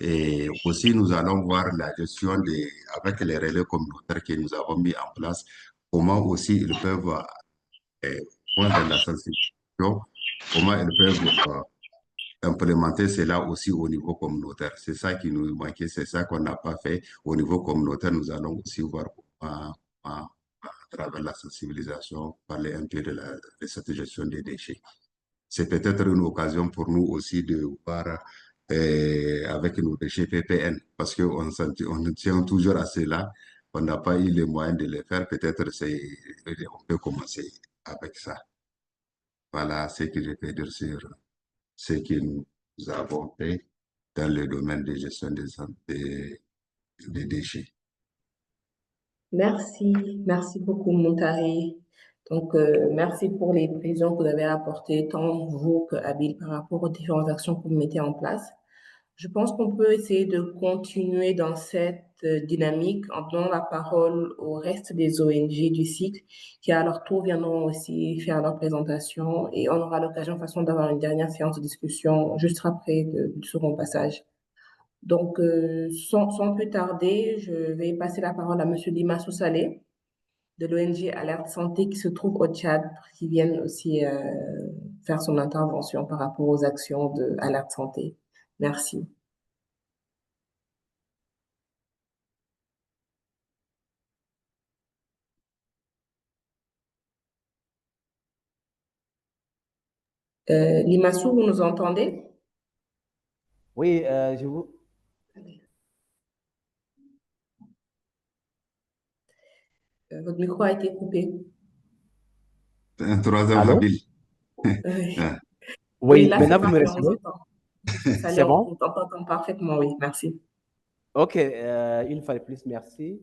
Et aussi, nous allons voir la gestion avec les relais communautaires que nous avons mis en place, comment aussi ils peuvent, point de la sensibilisation, comment ils peuvent implémenter cela aussi au niveau communautaire. C'est ça qui nous manquait, c'est ça qu'on n'a pas fait. Au niveau communautaire, nous allons aussi voir comment, à travers la sensibilisation, parler un peu de cette gestion des déchets. C'est peut-être une occasion pour nous aussi de voir avec nos déchets PPN, parce on tient toujours à cela. On n'a pas eu les moyens de le faire. Peut-être on peut commencer avec ça. Voilà ce que je peux dire sur ce que nous avons fait dans le domaine de gestion des déchets. Merci, merci beaucoup, Montari. Donc, merci pour les précisions que vous avez apportées, tant vous que Abil, par rapport aux différentes actions que vous mettez en place. Je pense qu'on peut essayer de continuer dans cette dynamique en donnant la parole au reste des ONG du cycle qui, à leur tour, viendront aussi faire leur présentation et on aura l'occasion, de toute façon, d'avoir une dernière séance de discussion juste après du second passage. Donc, sans plus tarder, je vais passer la parole à Monsieur Lima Soussalé de l'ONG Alerte Santé qui se trouve au Tchad, qui vient aussi faire son intervention par rapport aux actions de Alerte Santé. Merci. Limassou, vous nous entendez? Oui, je vous... Votre micro a été coupé. Un troisième Allô? habile. Oui, Oui, là, c'est maintenant vous me parfait, on vous recevez? entend. Monsieur Salé, C'est on bon? vous entend parfaitement, oui, merci. Ok, une fois de plus, merci.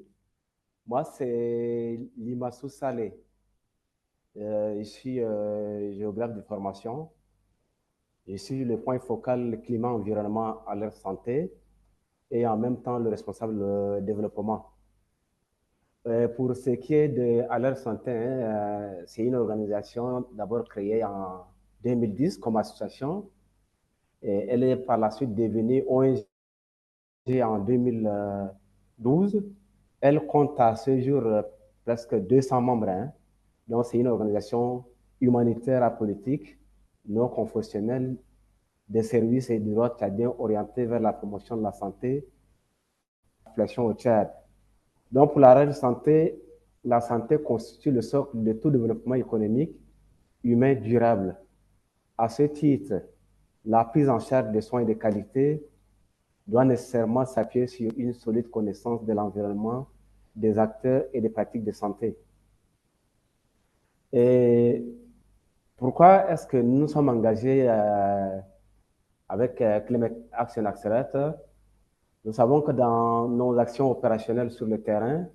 Moi, c'est Limassou Saleh. Je suis géographe de formation. Je suis le point focal climat-environnement à leur santé et en même temps le responsable développement. Pour ce qui est de Alerte Santé, c'est une organisation d'abord créée en 2010 comme association et elle est par la suite devenue ONG en 2012. Elle compte à ce jour presque 200 membres. Hein. Donc c'est une organisation humanitaire apolitique, non confessionnelle, des services et des droits tchadiens orientés vers la promotion de la santé, au Tchad. Donc, pour la santé constitue le socle de tout développement économique humain durable. À ce titre, la prise en charge des soins de qualité doit nécessairement s'appuyer sur une solide connaissance de l'environnement, des acteurs et des pratiques de santé. Et pourquoi est-ce que nous sommes engagés avec Climate Action Accelerator? Nous savons que dans nos actions opérationnelles sur le terrain,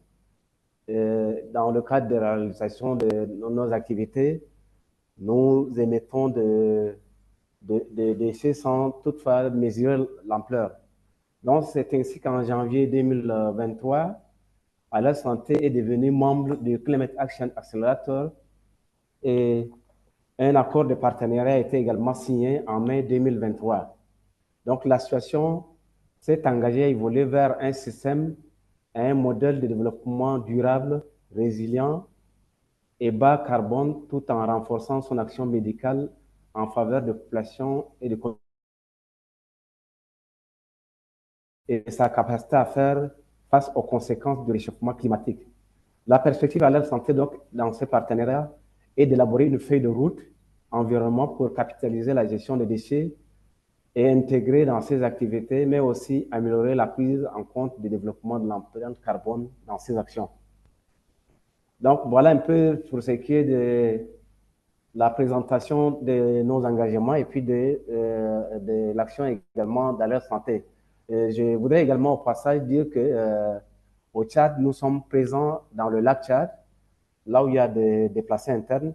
dans le cadre de la réalisation de nos activités, nous émettons des déchets sans toutefois mesurer l'ampleur. Donc, c'est ainsi qu'en janvier 2023, Alerte Santé est devenu membre du Climate Action Accelerator et un accord de partenariat a été également signé en mai 2023. Donc, l'association s'est engagée à évoluer vers un système, un modèle de développement durable, résilient et bas carbone, tout en renforçant son action médicale en faveur de populations et sa capacité à faire face aux conséquences du réchauffement climatique. La perspective Alerte Santé, donc, dans ce partenariat, est d'élaborer une feuille de route environnement pour capitaliser la gestion des déchets et intégrer dans ses activités, mais aussi améliorer la prise en compte du développement de l'empreinte carbone dans ses actions. Donc, voilà un peu pour ce qui est de la présentation de nos engagements et puis de l'action également d'Alerte Santé. Je voudrais également au passage dire que au Tchad, nous sommes présents dans le lac Tchad, là où il y a des déplacés internes.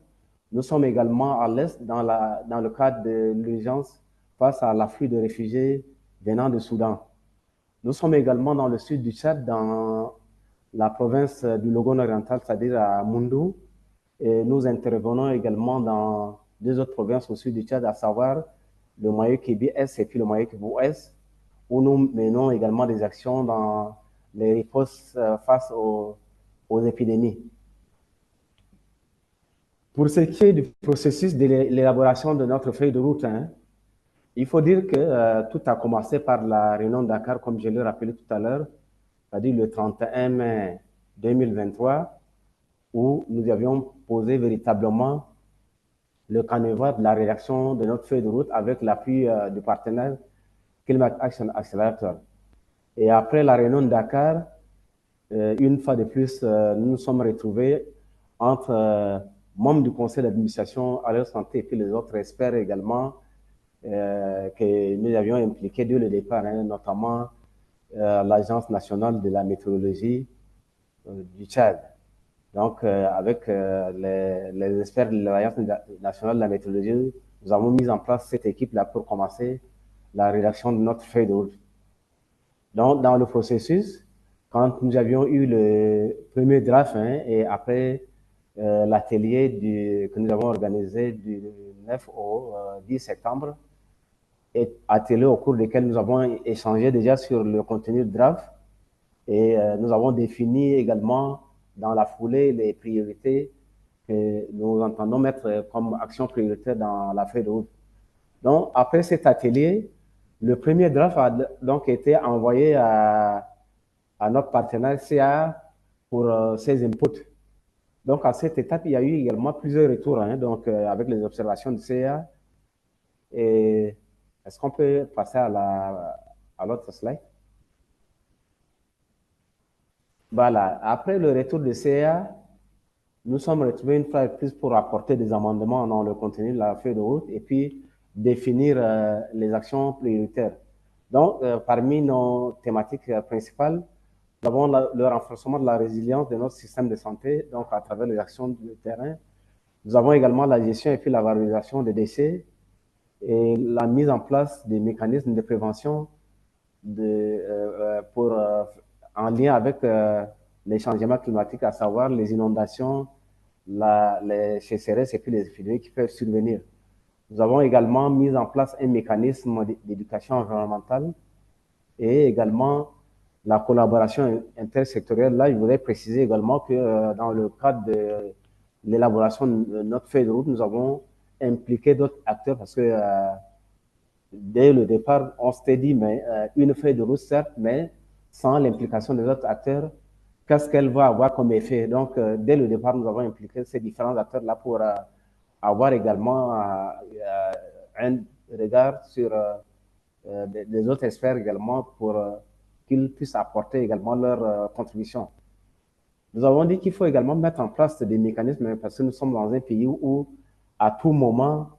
Nous sommes également à l'est dans le cadre de l'urgence face à l'afflux de réfugiés venant du Soudan. Nous sommes également dans le sud du Tchad, dans la province du Logone oriental, c'est-à-dire à Moundou. Et nous intervenons également dans deux autres provinces au sud du Tchad, à savoir le Mayo-Kébi Est et puis le Mayo-Kébi Ouest, où nous menons également des actions dans les ripostes face aux épidémies. Pour ce qui est du processus de l'élaboration de notre feuille de route, hein, il faut dire que tout a commencé par la réunion de Dakar, comme je l'ai rappelé tout à l'heure, c'est-à-dire le 31 mai 2023, où nous avions posé véritablement le canevas de la rédaction de notre feuille de route avec l'appui du partenaire Climate Action Accelerator. Et après la réunion de Dakar, une fois de plus, nous nous sommes retrouvés entre membres du conseil d'administration Alerte Santé et puis les autres experts également que nous avions impliqués dès le départ, hein, notamment l'Agence nationale de la météorologie du Tchad. Donc, avec les experts de l'Agence nationale de la météorologie, nous avons mis en place cette équipe-là pour commencer la rédaction de notre feuille de route. Donc, dans le processus, quand nous avions eu le premier draft, hein, et après l'atelier que nous avons organisé du 9 au 10 septembre, et atelier au cours desquels nous avons échangé déjà sur le contenu du draft, et nous avons défini également dans la foulée les priorités que nous entendons mettre comme action prioritaire dans la feuille de route. Donc, après cet atelier, le premier draft a donc été envoyé à notre partenaire CA pour ses inputs. Donc, à cette étape, il y a eu également plusieurs retours, hein, donc, avec les observations de CA. Et est-ce qu'on peut passer à l'autre slide? Voilà. Après le retour de CA, nous sommes retrouvés une fois de plus pour apporter des amendements dans le contenu de la feuille de route et puis définir les actions prioritaires. Donc, parmi nos thématiques principales, nous avons le renforcement de la résilience de notre système de santé, donc à travers les actions du terrain. Nous avons également la gestion et puis la valorisation des déchets et la mise en place des mécanismes de prévention en lien avec les changements climatiques, à savoir les inondations, les sécheresses et puis les épidémies qui peuvent survenir. Nous avons également mis en place un mécanisme d'éducation environnementale et également la collaboration intersectorielle. Là, je voudrais préciser également que dans le cadre de l'élaboration de notre feuille de route, nous avons impliqué d'autres acteurs parce que dès le départ, on s'était dit, mais une feuille de route, certes, mais sans l'implication des autres acteurs, qu'est-ce qu'elle va avoir comme effet? Donc, dès le départ, nous avons impliqué ces différents acteurs-là pour avoir également un regard sur des autres experts également pour qu'ils puissent apporter également leur contribution. Nous avons dit qu'il faut également mettre en place des mécanismes parce que nous sommes dans un pays où à tout moment,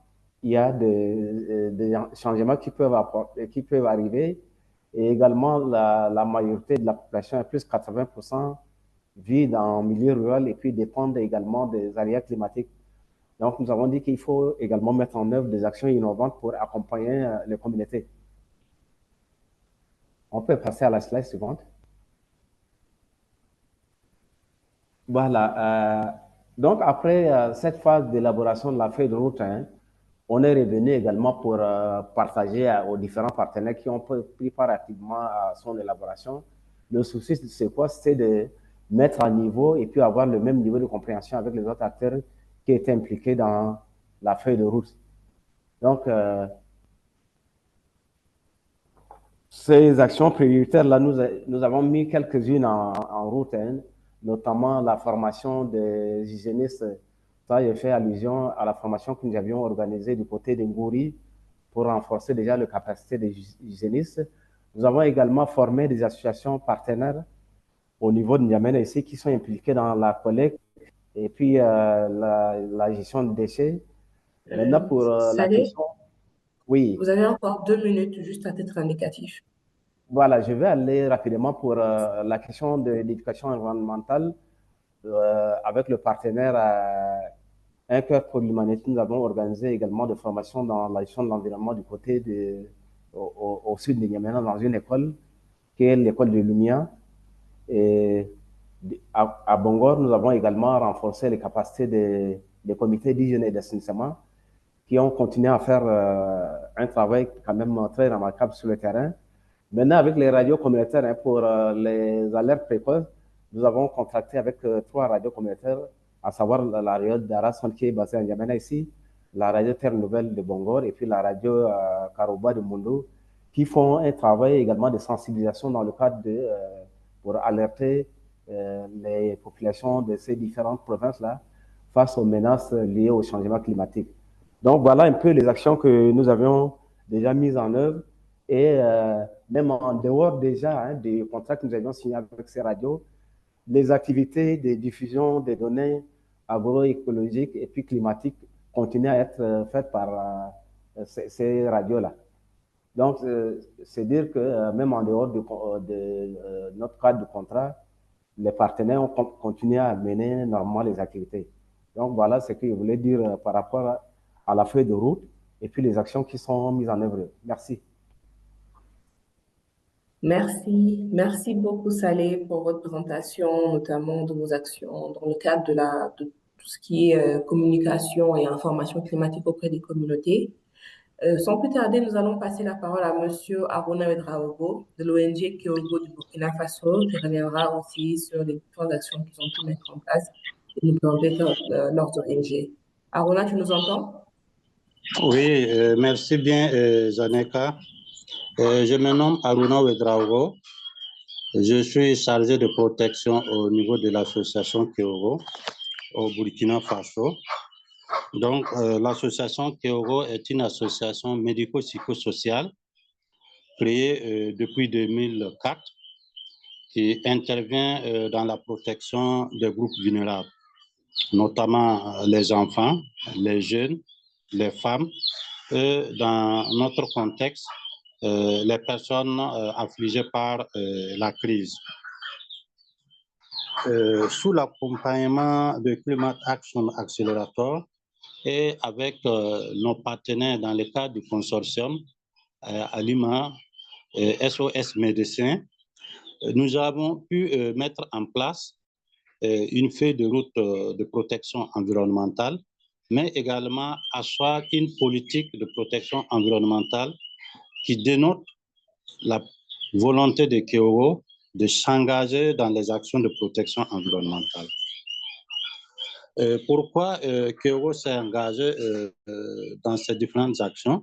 il y a des changements qui peuvent arriver et également la majorité de la population, plus de 80%, vit dans le milieu rural et puis dépendent également des aléas climatiques. Donc, nous avons dit qu'il faut également mettre en œuvre des actions innovantes pour accompagner les communautés. On peut passer à la slide suivante. Voilà. Donc, après cette phase d'élaboration de la feuille de route, on est revenu également pour partager aux différents partenaires qui ont pris part activement à son élaboration. Le souci, c'est quoi? C'est de mettre à niveau et puis avoir le même niveau de compréhension avec les autres acteurs qui étaient impliqués dans la feuille de route. Donc, ces actions prioritaires-là, nous avons mis quelques-unes en route, notamment la formation des hygiénistes. Ça, j'ai fait allusion à la formation que nous avions organisée du côté de Ngouri pour renforcer déjà la capacité des hygiénistes. Nous avons également formé des associations partenaires au niveau de N'Djamena ici qui sont impliquées dans la collecte et puis la gestion des déchets. Maintenant, pour la question... Oui. Vous avez encore 2 minutes juste à titre indicatif. Voilà, je vais aller rapidement pour la question de l'éducation environnementale. Avec le partenaire Un cœur pour l'humanité, nous avons organisé également des formations dans la gestion de l'environnement du côté au sud de N'Djamena, dans une école qui est l'école de Lumia. Et à Bongor, nous avons également renforcé les capacités des comités d'hygiène et d'assainissement qui ont continué à faire un travail quand même très remarquable sur le terrain. Maintenant, avec les radios communautaires pour les alertes précoces, nous avons contracté avec 3 radios communautaires, à savoir la radio d'Aras qui est basée à N'Djamena ici, la radio Terre Nouvelle de Bongor et puis la radio Karouba de Mundo, qui font un travail également de sensibilisation dans le cadre pour alerter les populations de ces différentes provinces-là face aux menaces liées au changement climatique. Donc, voilà un peu les actions que nous avions déjà mises en œuvre et même en dehors déjà des contrats que nous avions signés avec ces radios, les activités de diffusion des données agroécologiques et puis climatiques continuent à être faites par ces radios-là. Donc, c'est dire que même en dehors de notre cadre de contrat, les partenaires ont continué à mener normalement les activités. Donc, voilà ce que je voulais dire par rapport à la feuille de route et puis les actions qui sont mises en œuvre. Merci. Merci. Merci beaucoup, Saleh, pour votre présentation, notamment de vos actions dans le cadre de tout ce qui est communication et information climatique auprès des communautés. Sans plus tarder, nous allons passer la parole à Monsieur Aruna Ouedraogo de l'ONG Kyogo du Burkina Faso, qui reviendra aussi sur les différentes actions qu'ils ont pu mettre en place et nous présenter leurs ONG. Aruna, tu nous entends? Oui, merci bien, Zaneka. Je me nomme Aruna Ouedraogo. Je suis chargé de protection au niveau de l'association Kyogo au Burkina Faso. Donc, l'association Kyogo est une association médico-psychosociale créée depuis 2004 qui intervient dans la protection des groupes vulnérables, notamment les enfants, les jeunes, les femmes, et dans notre contexte, les personnes affligées par la crise. Sous l'accompagnement de Climate Action Accelerator, et avec nos partenaires dans le cadre du consortium à Lima, SOS Médecins, nous avons pu mettre en place une feuille de route de protection environnementale, mais également asseoir une politique de protection environnementale qui dénote la volonté de Keogo de s'engager dans les actions de protection environnementale. Pourquoi Keogo s'est engagé dans ces différentes actions?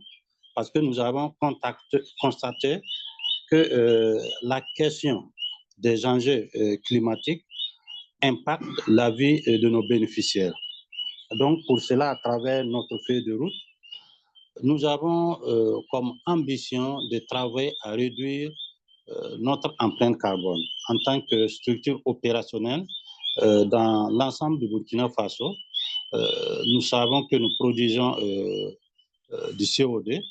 Parce que nous avons constaté que la question des enjeux climatiques impacte la vie de nos bénéficiaires. Donc, pour cela, à travers notre feuille de route, nous avons comme ambition de travailler à réduire notre empreinte carbone en tant que structure opérationnelle dans l'ensemble du Burkina Faso. Nous savons que nous produisons du CO2,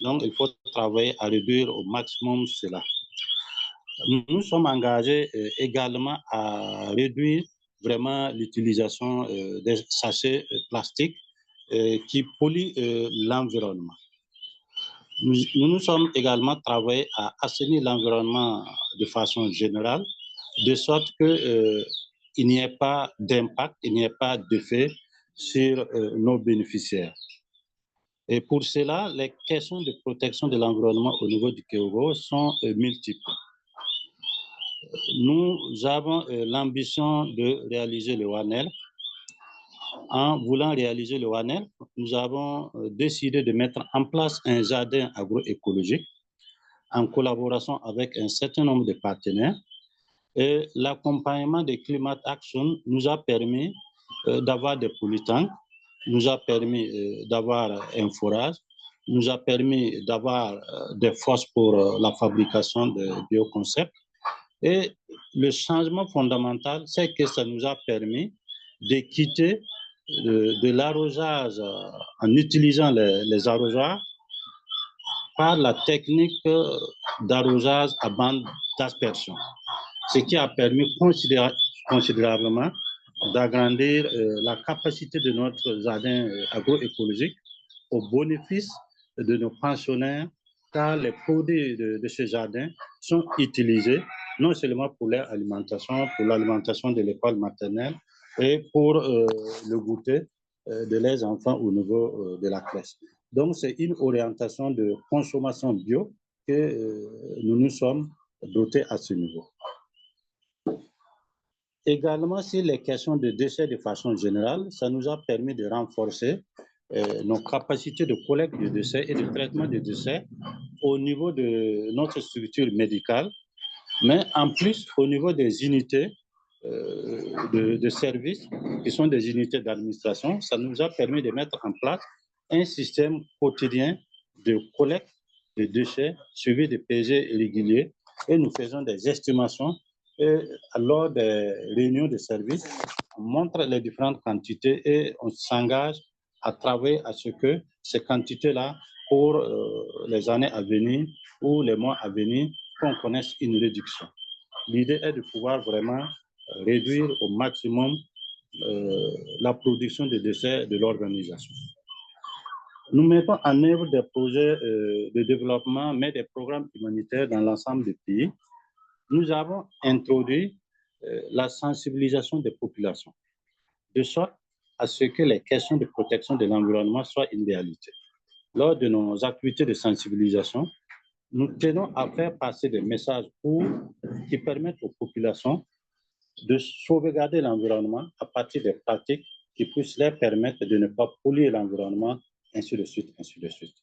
donc il faut travailler à réduire au maximum cela. Nous sommes engagés également à réduire vraiment l'utilisation des sachets plastiques qui polluent l'environnement. Nous sommes également travaillés à assainir l'environnement de façon générale, de sorte qu'il n'y ait pas d'impact, il n'y ait pas d'effet sur nos bénéficiaires. Et pour cela, les questions de protection de l'environnement au niveau du Keogo sont multiples. Nous avons l'ambition de réaliser le ONEL. En voulant réaliser le ONEL, nous avons décidé de mettre en place un jardin agroécologique en collaboration avec un certain nombre de partenaires. Et l'accompagnement de Climate Action nous a permis d'avoir des polytanks, nous a permis d'avoir un forage, nous a permis d'avoir des fosses pour la fabrication de bioconcepts. Et le changement fondamental, c'est que ça nous a permis de quitter de l'arrosage en utilisant les arrosoirs par la technique d'arrosage à bande d'aspersion, ce qui a permis considérablement d'agrandir la capacité de notre jardin agroécologique au bénéfice de nos pensionnaires, car les produits de ce jardin sont utilisés non seulement pour leur alimentation, pour l'alimentation de l'école maternelle et pour le goûter de leurs enfants au niveau de la classe. Donc, c'est une orientation de consommation bio que nous nous sommes dotés à ce niveau. Également, sur les questions de déchets de façon générale, ça nous a permis de renforcer nos capacités de collecte de déchets et de traitement des déchets au niveau de notre structure médicale, mais en plus au niveau des unités de services qui sont des unités d'administration. Ça nous a permis de mettre en place un système quotidien de collecte de déchets suivi de PG réguliers et nous faisons des estimations et lors des réunions de services, on montre les différentes quantités et on s'engage à travailler à ce que ces quantités-là, pour les années à venir ou les mois à venir, qu'on connaisse une réduction. L'idée est de pouvoir vraiment réduire au maximum la production de déchets de l'organisation. Nous mettons en œuvre des projets de développement, mais des programmes humanitaires dans l'ensemble du pays. Nous avons introduit la sensibilisation des populations, de sorte à ce que les questions de protection de l'environnement soient une réalité. Lors de nos activités de sensibilisation, nous tenons à faire passer des messages qui permettent aux populations de sauvegarder l'environnement à partir des pratiques qui puissent leur permettre de ne pas polluer l'environnement, ainsi de suite, ainsi de suite.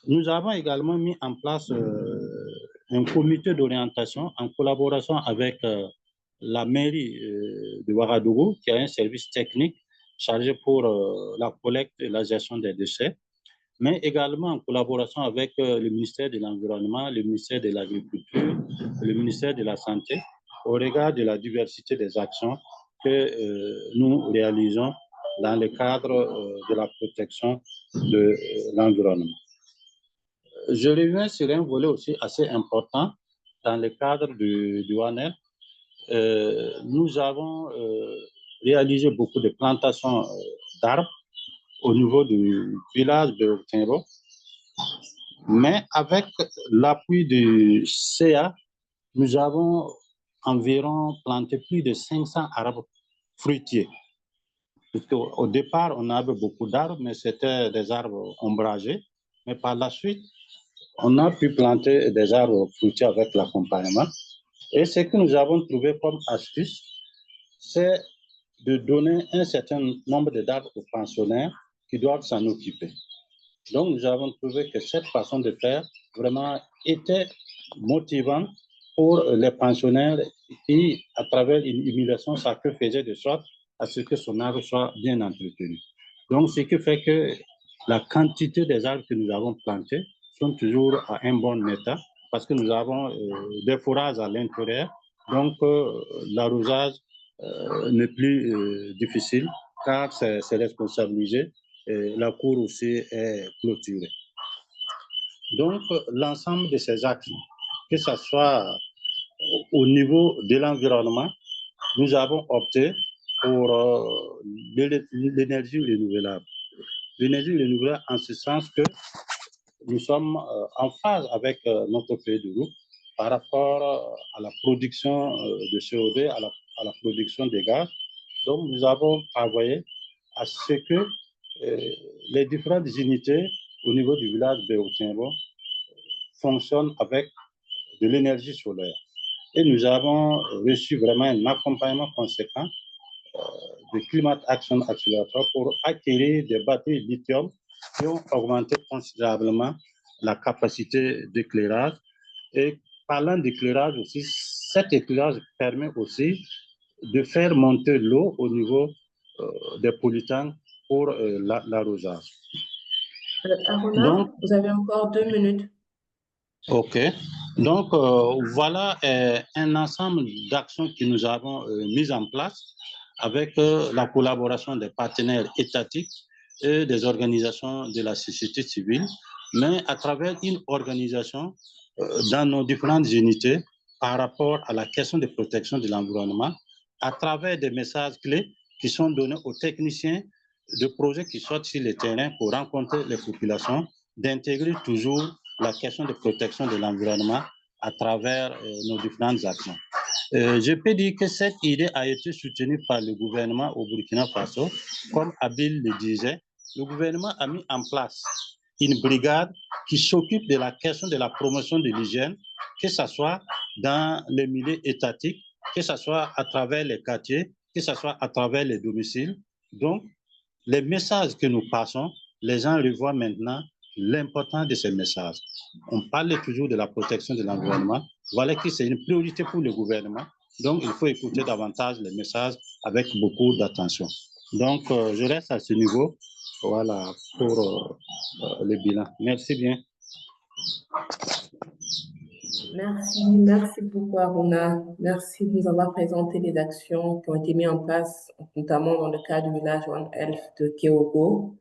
Nous avons également mis en place un comité d'orientation en collaboration avec la mairie de Ouagadougou, qui a un service technique chargé pour la collecte et la gestion des déchets, mais également en collaboration avec le ministère de l'Environnement, le ministère de l'Agriculture, le ministère de la Santé, au regard de la diversité des actions que nous réalisons dans le cadre de la protection de l'environnement. Je reviens sur un volet aussi assez important dans le cadre du ONEL. Nous avons réalisé beaucoup de plantations d'arbres au niveau du village de Otenro. Mais avec l'appui du CA, nous avons environ planté plus de 500 arbres fruitiers. Au départ, on avait beaucoup d'arbres, mais c'était des arbres ombragés. Mais par la suite, on a pu planter des arbres fruitiers avec l'accompagnement. Et ce que nous avons trouvé comme astuce, c'est de donner un certain nombre d'arbres aux pensionnaires qui doivent s'en occuper. Donc, nous avons trouvé que cette façon de faire vraiment était motivante pour les pensionnaires qui, à travers une humiliation, chacun faisait de sorte à ce que son arbre soit bien entretenu. Donc, ce qui fait que la quantité des arbres que nous avons plantés sont toujours à un bon état parce que nous avons des fourrages à l'intérieur. Donc, l'arrosage n'est plus difficile car c'est responsabilisé. Et la cour aussi est clôturée. Donc, l'ensemble de ces actions, que ce soit au niveau de l'environnement, nous avons opté pour l'énergie renouvelable. L'énergie renouvelable en ce sens que nous sommes en phase avec notre feuille de route par rapport à la production de CO2, à la production de gaz. Donc, nous avons travaillé à ce que les différentes unités au niveau du village de Otenbo fonctionnent avec de l'énergie solaire. Et nous avons reçu vraiment un accompagnement conséquent de Climate Action Accelerator pour acquérir des batteries lithium qui ont augmenté considérablement la capacité d'éclairage. Et parlant d'éclairage aussi, cet éclairage permet aussi de faire monter l'eau au niveau des pollutants pour l'arrosage. Aruna, vous avez encore 2 minutes. OK. Donc, voilà un ensemble d'actions que nous avons mises en place avec la collaboration des partenaires étatiques et des organisations de la société civile, mais à travers une organisation dans nos différentes unités par rapport à la question de protection de l'environnement, à travers des messages clés qui sont donnés aux techniciens de projets qui sortent sur le terrain pour rencontrer les populations, d'intégrer toujours la question de protection de l'environnement à travers nos différentes actions. Je peux dire que cette idée a été soutenue par le gouvernement au Burkina Faso. Comme Abil le disait, le gouvernement a mis en place une brigade qui s'occupe de la question de la promotion de l'hygiène, que ce soit dans les milieux étatiques, que ce soit à travers les quartiers, que ce soit à travers les domiciles. Donc, les messages que nous passons, les gens revoient maintenant l'importance de ces messages. On parle toujours de la protection de l'environnement. Voilà que c'est une priorité pour le gouvernement. Donc, il faut écouter davantage les messages avec beaucoup d'attention. Donc, je reste à ce niveau, voilà, pour le bilan. Merci bien. Merci beaucoup Aruna. Merci de nous avoir présenté les actions qui ont été mises en place, notamment dans le cadre du village One Health de Kéogo.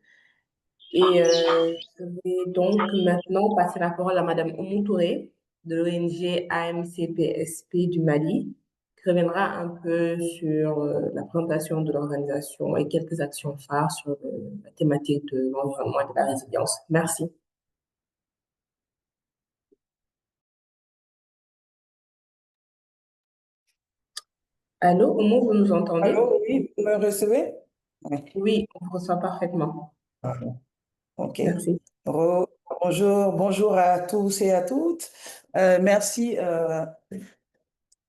Et je vais donc maintenant passer la parole à Madame Oumou Touré de l'ONG AMCPSP du Mali, qui reviendra un peu sur la présentation de l'organisation et quelques actions phares sur la thématique de l'environnement et de la résilience. Merci. Allô, Oumou, vous nous entendez? Allô, oui, vous me recevez? Oui, on vous reçoit parfaitement. OK. Merci. Bonjour à tous et à toutes. Merci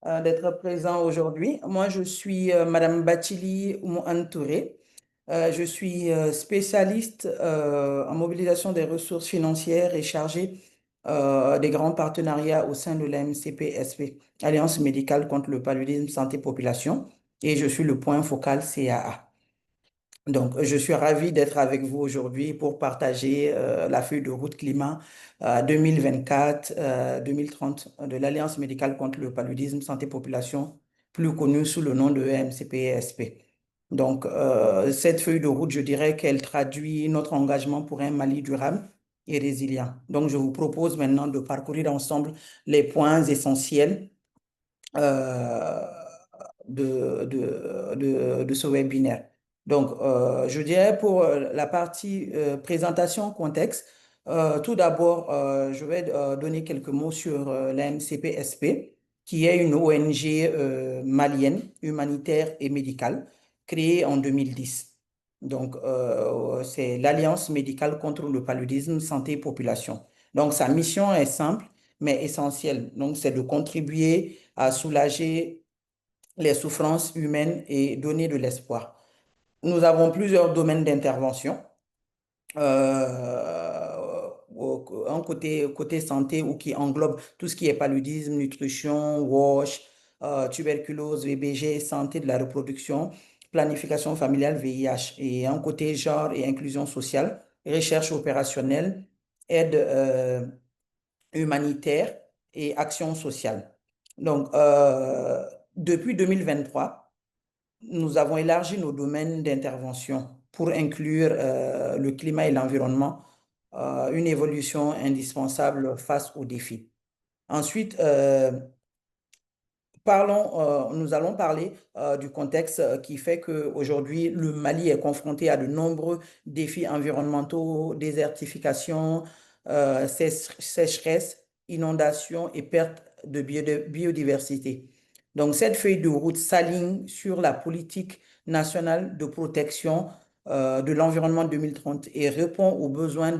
d'être présent aujourd'hui. Moi, je suis Madame Bathily Oumou Touré. Je suis spécialiste en mobilisation des ressources financières et chargée des grands partenariats au sein de l'AMCPSP, Alliance médicale contre le paludisme santé population, et je suis le point focal CAA. Donc, je suis ravie d'être avec vous aujourd'hui pour partager la feuille de route climat 2024-2030 de l'Alliance médicale contre le paludisme santé population, plus connue sous le nom de AMCPSP. Donc, cette feuille de route, je dirais qu'elle traduit notre engagement pour un Mali durable et résilient. Donc, je vous propose maintenant de parcourir ensemble les points essentiels de ce webinaire. Donc, je dirais pour la partie présentation, contexte, tout d'abord, je vais donner quelques mots sur la MCPSP, qui est une ONG malienne, humanitaire et médicale, créée en 2010. Donc, c'est l'Alliance médicale contre le paludisme, santé et population. Donc, sa mission est simple, mais essentielle. Donc, c'est de contribuer à soulager les souffrances humaines et donner de l'espoir. Nous avons plusieurs domaines d'intervention. Un côté santé ou qui englobe tout ce qui est paludisme, nutrition, WASH, tuberculose, VBG, santé de la reproduction, planification familiale, VIH. Et un côté genre et inclusion sociale, recherche opérationnelle, aide humanitaire et action sociale. Donc, depuis 2023, nous avons élargi nos domaines d'intervention pour inclure le climat et l'environnement, une évolution indispensable face aux défis. Ensuite, nous allons parler du contexte qui fait qu'aujourd'hui, le Mali est confronté à de nombreux défis environnementaux, désertification, sécheresse, inondations et perte de biodiversité. Donc, cette feuille de route s'aligne sur la politique nationale de protection de l'environnement 2030 et répond aux besoins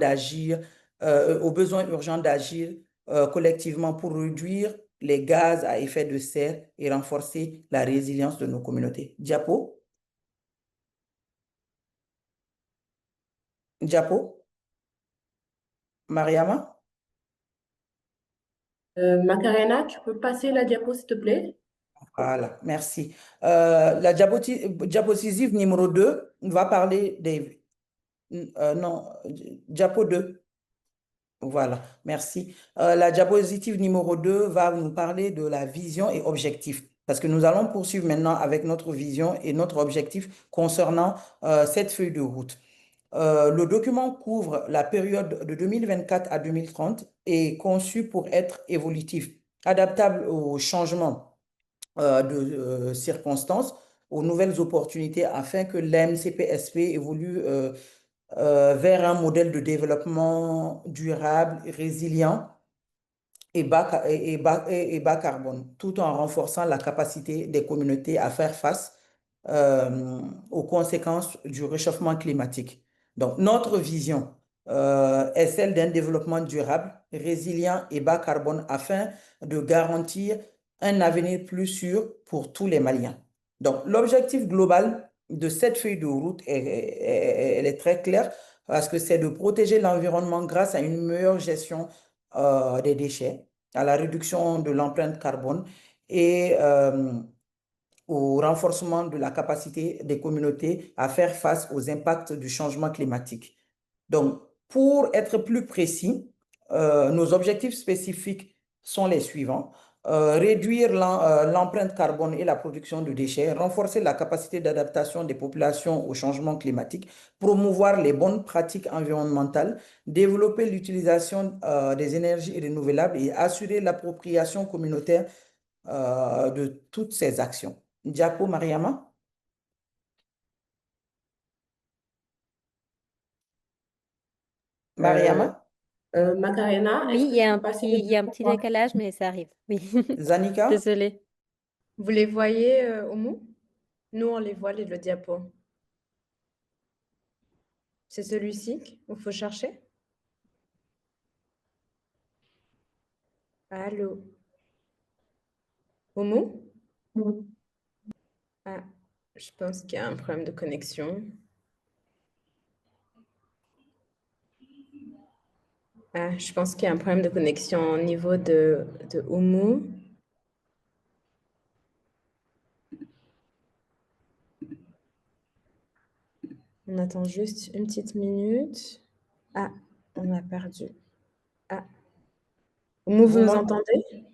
urgents d'agir collectivement pour réduire les gaz à effet de serre et renforcer la résilience de nos communautés. Diapo? Diapo? Mariama? Macarena, tu peux passer la diapo, s'il te plaît? Voilà, merci. La diapositive numéro 2 va parler des... non, diapo 2. Voilà, merci. La diapositive numéro 2 va nous parler de la vision et objectif. Parce que nous allons poursuivre maintenant avec notre vision et notre objectif concernant cette feuille de route. Le document couvre la période de 2024 à 2030 et conçu pour être évolutif, adaptable aux changements de circonstances, aux nouvelles opportunités afin que l'MCPSP évolue vers un modèle de développement durable, résilient et bas carbone, tout en renforçant la capacité des communautés à faire face aux conséquences du réchauffement climatique. Donc, notre vision est celle d'un développement durable, résilient et bas carbone afin de garantir un avenir plus sûr pour tous les Maliens. Donc, l'objectif global de cette feuille de route, elle est très claire parce que c'est de protéger l'environnement grâce à une meilleure gestion des déchets, à la réduction de l'empreinte carbone et au renforcement de la capacité des communautés à faire face aux impacts du changement climatique. Donc, pour être plus précis, nos objectifs spécifiques sont les suivants. Réduire l'empreinte carbone et la production de déchets, renforcer la capacité d'adaptation des populations au changement climatique, promouvoir les bonnes pratiques environnementales, développer l'utilisation des énergies renouvelables et assurer l'appropriation communautaire de toutes ces actions. Diapo Mariama? Mariama? Macarena, Oui, est-ce il que y tu a peux passer il y a un le petit diapo? décalage, mais ça arrive. Oui. Zanika? Désolée. Vous les voyez, Oumou? Nous, on les voit, le diapo. C'est celui-ci qu'il faut chercher? Allô? Oumou? Ah, je pense qu'il y a un problème de connexion. Ah, je pense qu'il y a un problème de connexion au niveau de Oumou. On attend juste une petite minute. Ah, on a perdu. Ah. Oumou, vous Vous nous m'entendez? entendez?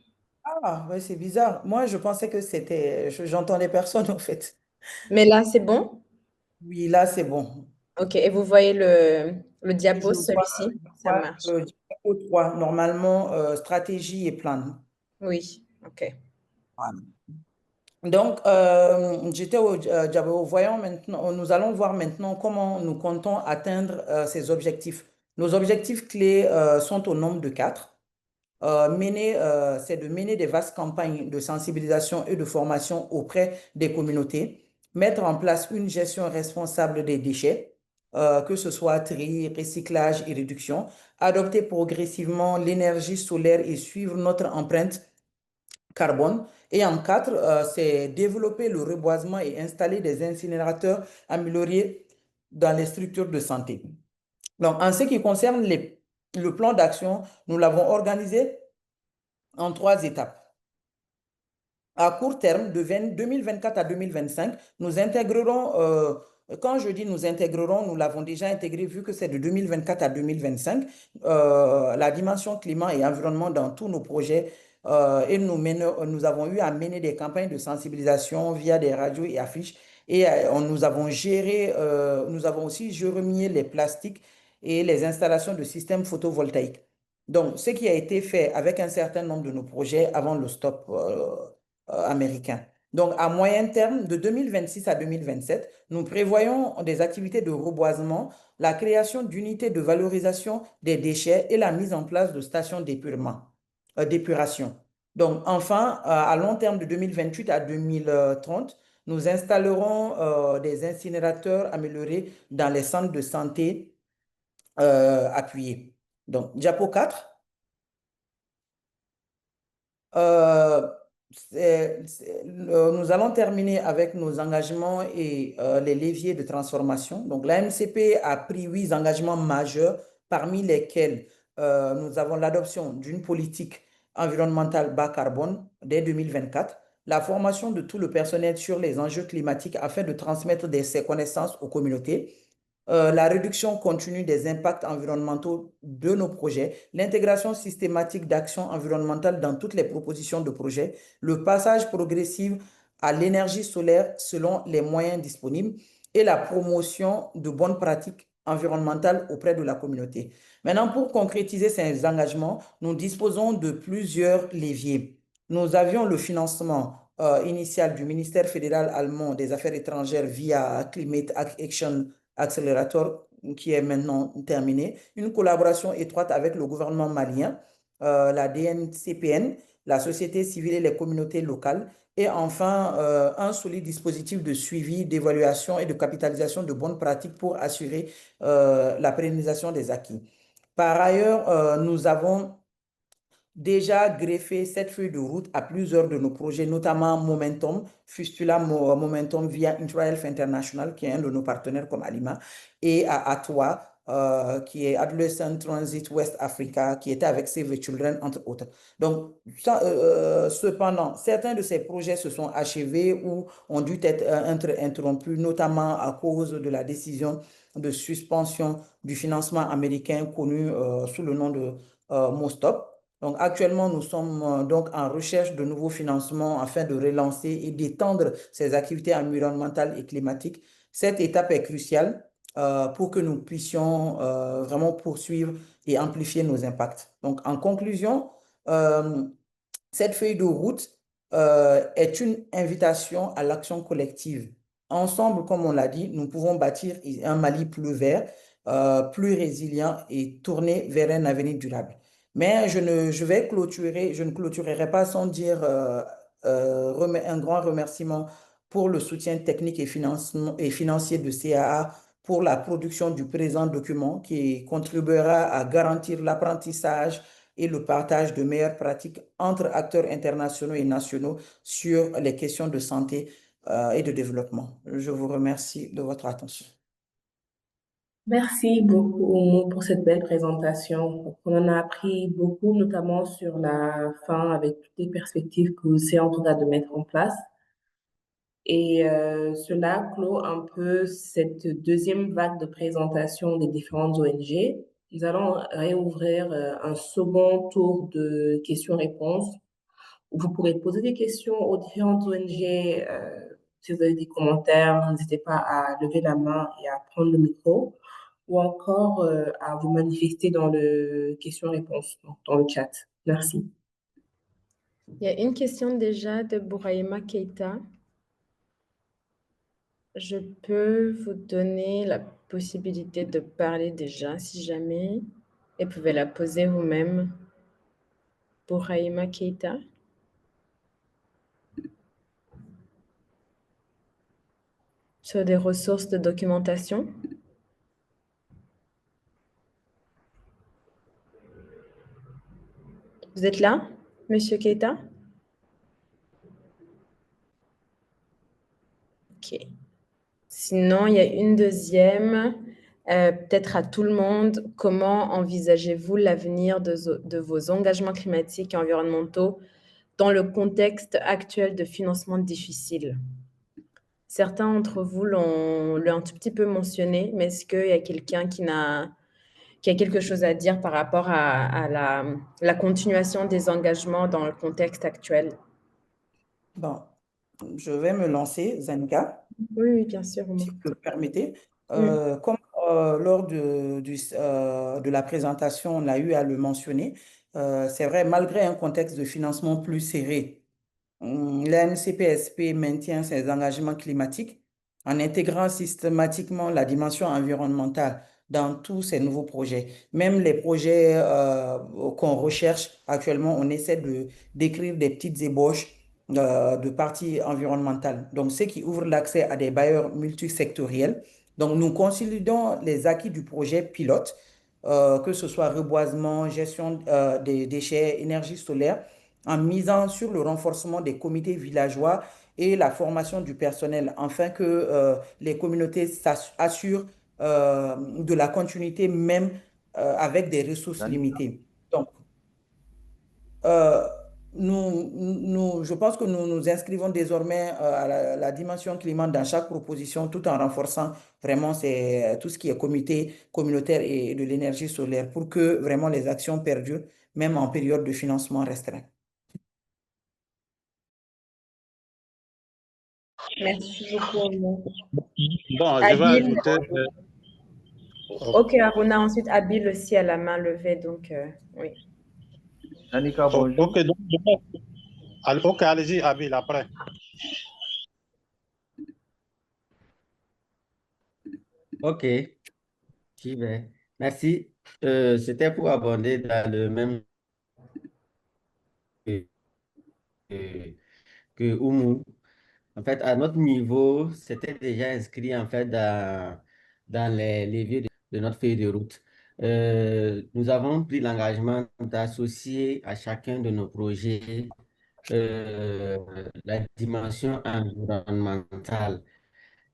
Ah, ouais, c'est bizarre. Moi, je pensais que c'était... J'entendais personne, en fait. Mais là, c'est bon? Oui, là, c'est bon. Ok, et vous voyez le diapo, Je vois, celui-ci? je Ça vois marche. diapo 3, normalement, stratégie et plan. Oui, ok. Voilà. Donc, voyons maintenant, nous allons voir maintenant comment nous comptons atteindre ces objectifs. Nos objectifs clés sont au nombre de 4. C'est de mener des vastes campagnes de sensibilisation et de formation auprès des communautés, mettre en place une gestion responsable des déchets, que ce soit tri, recyclage et réduction, adopter progressivement l'énergie solaire et suivre notre empreinte carbone. Et en 4, c'est développer le reboisement et installer des incinérateurs améliorés dans les structures de santé. Donc, en ce qui concerne le plan d'action, nous l'avons organisé en 3 étapes. À court terme, de 2024 à 2025, nous intégrerons, quand je dis nous intégrerons, nous l'avons déjà intégré vu que c'est de 2024 à 2025, la dimension climat et environnement dans tous nos projets. Et nous avons eu à mener des campagnes de sensibilisation via des radios et affiches. Et nous avons aussi géré les plastiques et les installations de systèmes photovoltaïques. Donc, ce qui a été fait avec un certain nombre de nos projets avant le stop américain. Donc, à moyen terme, de 2026 à 2027, nous prévoyons des activités de reboisement, la création d'unités de valorisation des déchets et la mise en place de stations d'épuration. Donc, enfin, à long terme, de 2028 à 2030, nous installerons des incinérateurs améliorés dans les centres de santé appuyés. Donc, diapo 4. Nous allons terminer avec nos engagements et les leviers de transformation. Donc, la MCP a pris 8 engagements majeurs, parmi lesquels nous avons l'adoption d'une politique environnementale bas carbone dès 2024, la formation de tout le personnel sur les enjeux climatiques afin de transmettre ces connaissances aux communautés, la réduction continue des impacts environnementaux de nos projets, l'intégration systématique d'actions environnementales dans toutes les propositions de projets, le passage progressif à l'énergie solaire selon les moyens disponibles et la promotion de bonnes pratiques environnementales auprès de la communauté. Maintenant, pour concrétiser ces engagements, nous disposons de plusieurs leviers. Nous avions le financement initial du ministère fédéral allemand des Affaires étrangères via Climate Action Accelerator qui est maintenant terminé, une collaboration étroite avec le gouvernement malien, la DNCPN, la société civile et les communautés locales, et enfin un solide dispositif de suivi, d'évaluation et de capitalisation de bonnes pratiques pour assurer la pérennisation des acquis. Par ailleurs, nous avons déjà greffé cette feuille de route à plusieurs de nos projets, notamment Momentum, Fistula Momentum via IntraHealth International, qui est un de nos partenaires comme Alima, et à ATWA, qui est Adolescent Transit West Africa, qui était avec Save the Children, entre autres. Donc, cependant, certains de ces projets se sont achevés ou ont dû être interrompus, notamment à cause de la décision de suspension du financement américain connu sous le nom de MOSTOP. Donc, actuellement, nous sommes donc en recherche de nouveaux financements afin de relancer et d'étendre ces activités environnementales et climatiques. Cette étape est cruciale pour que nous puissions vraiment poursuivre et amplifier nos impacts. Donc, en conclusion, cette feuille de route est une invitation à l'action collective. Ensemble, comme on l'a dit, nous pouvons bâtir un Mali plus vert, plus résilient et tourné vers un avenir durable. Mais je ne clôturerai pas sans dire un grand remerciement pour le soutien technique et financier de CAA pour la production du présent document qui contribuera à garantir l'apprentissage et le partage de meilleures pratiques entre acteurs internationaux et nationaux sur les questions de santé et de développement. Je vous remercie de votre attention. Merci beaucoup pour cette belle présentation. On en a appris beaucoup, notamment sur la fin, avec toutes les perspectives que vous essayez en tout cas de mettre en place. Et cela clôt un peu cette deuxième vague de présentation des différentes ONG. Nous allons réouvrir un second tour de questions-réponses où vous pourrez poser des questions aux différentes ONG. Si vous avez des commentaires, n'hésitez pas à lever la main et à prendre le micro ou encore à vous manifester dans le question-réponse, dans le chat. Merci. Il y a une question déjà de Bouraïma Keita. Je peux vous donner la possibilité de parler déjà, si jamais, et vous pouvez la poser vous-même pour Raïma Keita. Sur des ressources de documentation. Vous êtes là, Monsieur Keita? Ok. Sinon, il y a une deuxième, peut-être à tout le monde. Comment envisagez-vous l'avenir de vos engagements climatiques et environnementaux dans le contexte actuel de financement difficile? Certains d'entre vous l'ont un tout petit peu mentionné, mais est-ce qu'il y a quelqu'un qui a quelque chose à dire par rapport à la continuation des engagements dans le contexte actuel? Bon, je vais me lancer, Zanika, Oui, oui, bien sûr. si vous le permettez. Mm. Comme lors de la présentation, on a eu à le mentionner, c'est vrai, malgré un contexte de financement plus serré, la NCPSP maintient ses engagements climatiques en intégrant systématiquement la dimension environnementale dans tous ces nouveaux projets. Même les projets qu'on recherche actuellement, on essaie d'écrire des petites ébauches de parties environnementales. Donc, ce qui ouvre l'accès à des bailleurs multisectoriels. Donc, nous consolidons les acquis du projet pilote, que ce soit reboisement, gestion des déchets, énergie solaire, en misant sur le renforcement des comités villageois et la formation du personnel, afin que les communautés assurent de la continuité même avec des ressources limitées. Donc, euh, je pense que nous nous inscrivons désormais à la dimension climat dans chaque proposition, tout en renforçant vraiment tout ce qui est comité communautaire et de l'énergie solaire pour que vraiment les actions perdurent, même en période de financement restreint. Merci beaucoup. Bon, je vais Adil. ajouter. Ok, Aruna, ensuite Abil aussi à la main levée, donc oui. Zanika, bonjour. Ok, donc, ok, allez-y, Abil, après. Ok, j'y vais. Merci. C'était pour aborder dans le même que, que, que Oumou. En fait, à notre niveau, c'était déjà inscrit en fait dans les leviers de notre feuille de route. Nous avons pris l'engagement d'associer à chacun de nos projets euh, la dimension environnementale.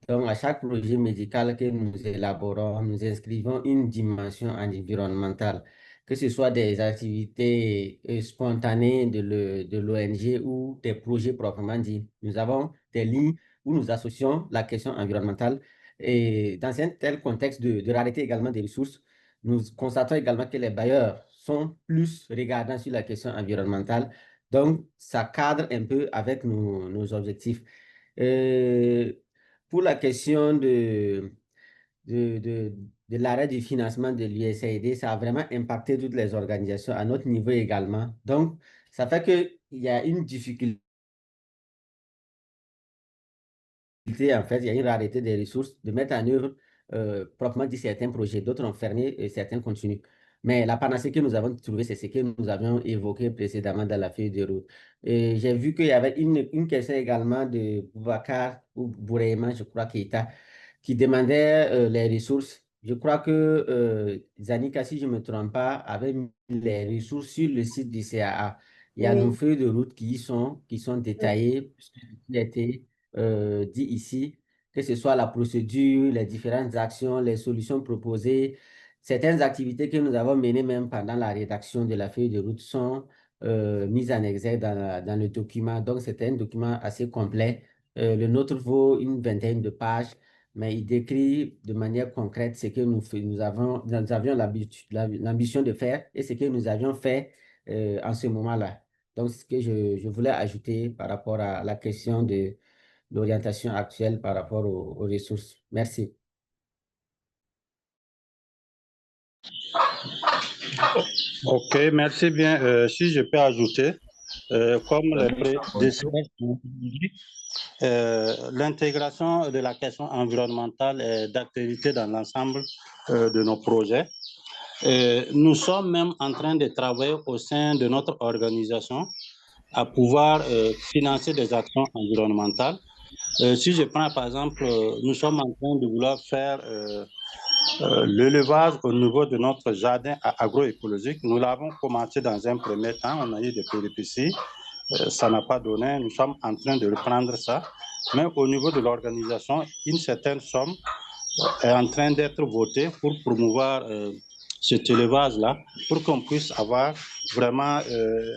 Donc, à chaque projet médical que nous élaborons, nous inscrivons une dimension environnementale, que ce soit des activités spontanées de l'ONG ou des projets proprement dits. Nous avons des lignes où nous associons la question environnementale. Et dans un tel contexte de rareté également des ressources, nous constatons également que les bailleurs sont plus regardants sur la question environnementale. Donc, ça cadre un peu avec nos objectifs. Euh, pour la question de, de, de l'arrêt du financement de l'USAID, ça a vraiment impacté toutes les organisations à notre niveau également. Donc, ça fait qu'il y a une difficulté, en fait, il y a une rareté des ressources de mettre en œuvre proprement dit certains projets. D'autres ont fermé et certains continuent. Mais la panacée que nous avons trouvée, c'est ce que nous avions évoqué précédemment dans la feuille de route. Et j'ai vu qu'il y avait une question également de Boubacar ou Boureyman, je crois, qui demandait les ressources. Je crois que Zanika, si je ne me trompe pas, avait mis les ressources sur le site du CAA. Il y a nos Oui. feuilles de route qui sont détaillées, ce qui a été dit ici, que ce soit la procédure, les différentes actions, les solutions proposées. Certaines activités que nous avons menées même pendant la rédaction de la feuille de route sont mises en exergue dans le document. Donc, c'était un document assez complet. Le nôtre vaut une vingtaine de pages, mais il décrit de manière concrète ce que nous avions l'ambition de faire et ce que nous avions fait en ce moment-là. Donc, c'est ce que je voulais ajouter par rapport à la question de l'orientation actuelle par rapport aux ressources. Merci. Ok, merci bien. Si je peux ajouter, comme les prédécesseurs ont dit, l'intégration de la question environnementale est d'actualité dans l'ensemble de nos projets. Nous sommes même en train de travailler au sein de notre organisation à pouvoir financer des actions environnementales. Si je prends par exemple, nous sommes en train de vouloir faire l'élevage au niveau de notre jardin agroécologique. Nous l'avons commencé dans un premier temps, on a eu des péripéties, ça n'a pas donné, nous sommes en train de reprendre ça. Mais au niveau de l'organisation, une certaine somme est en train d'être votée pour promouvoir cet élevage-là, pour qu'on puisse avoir vraiment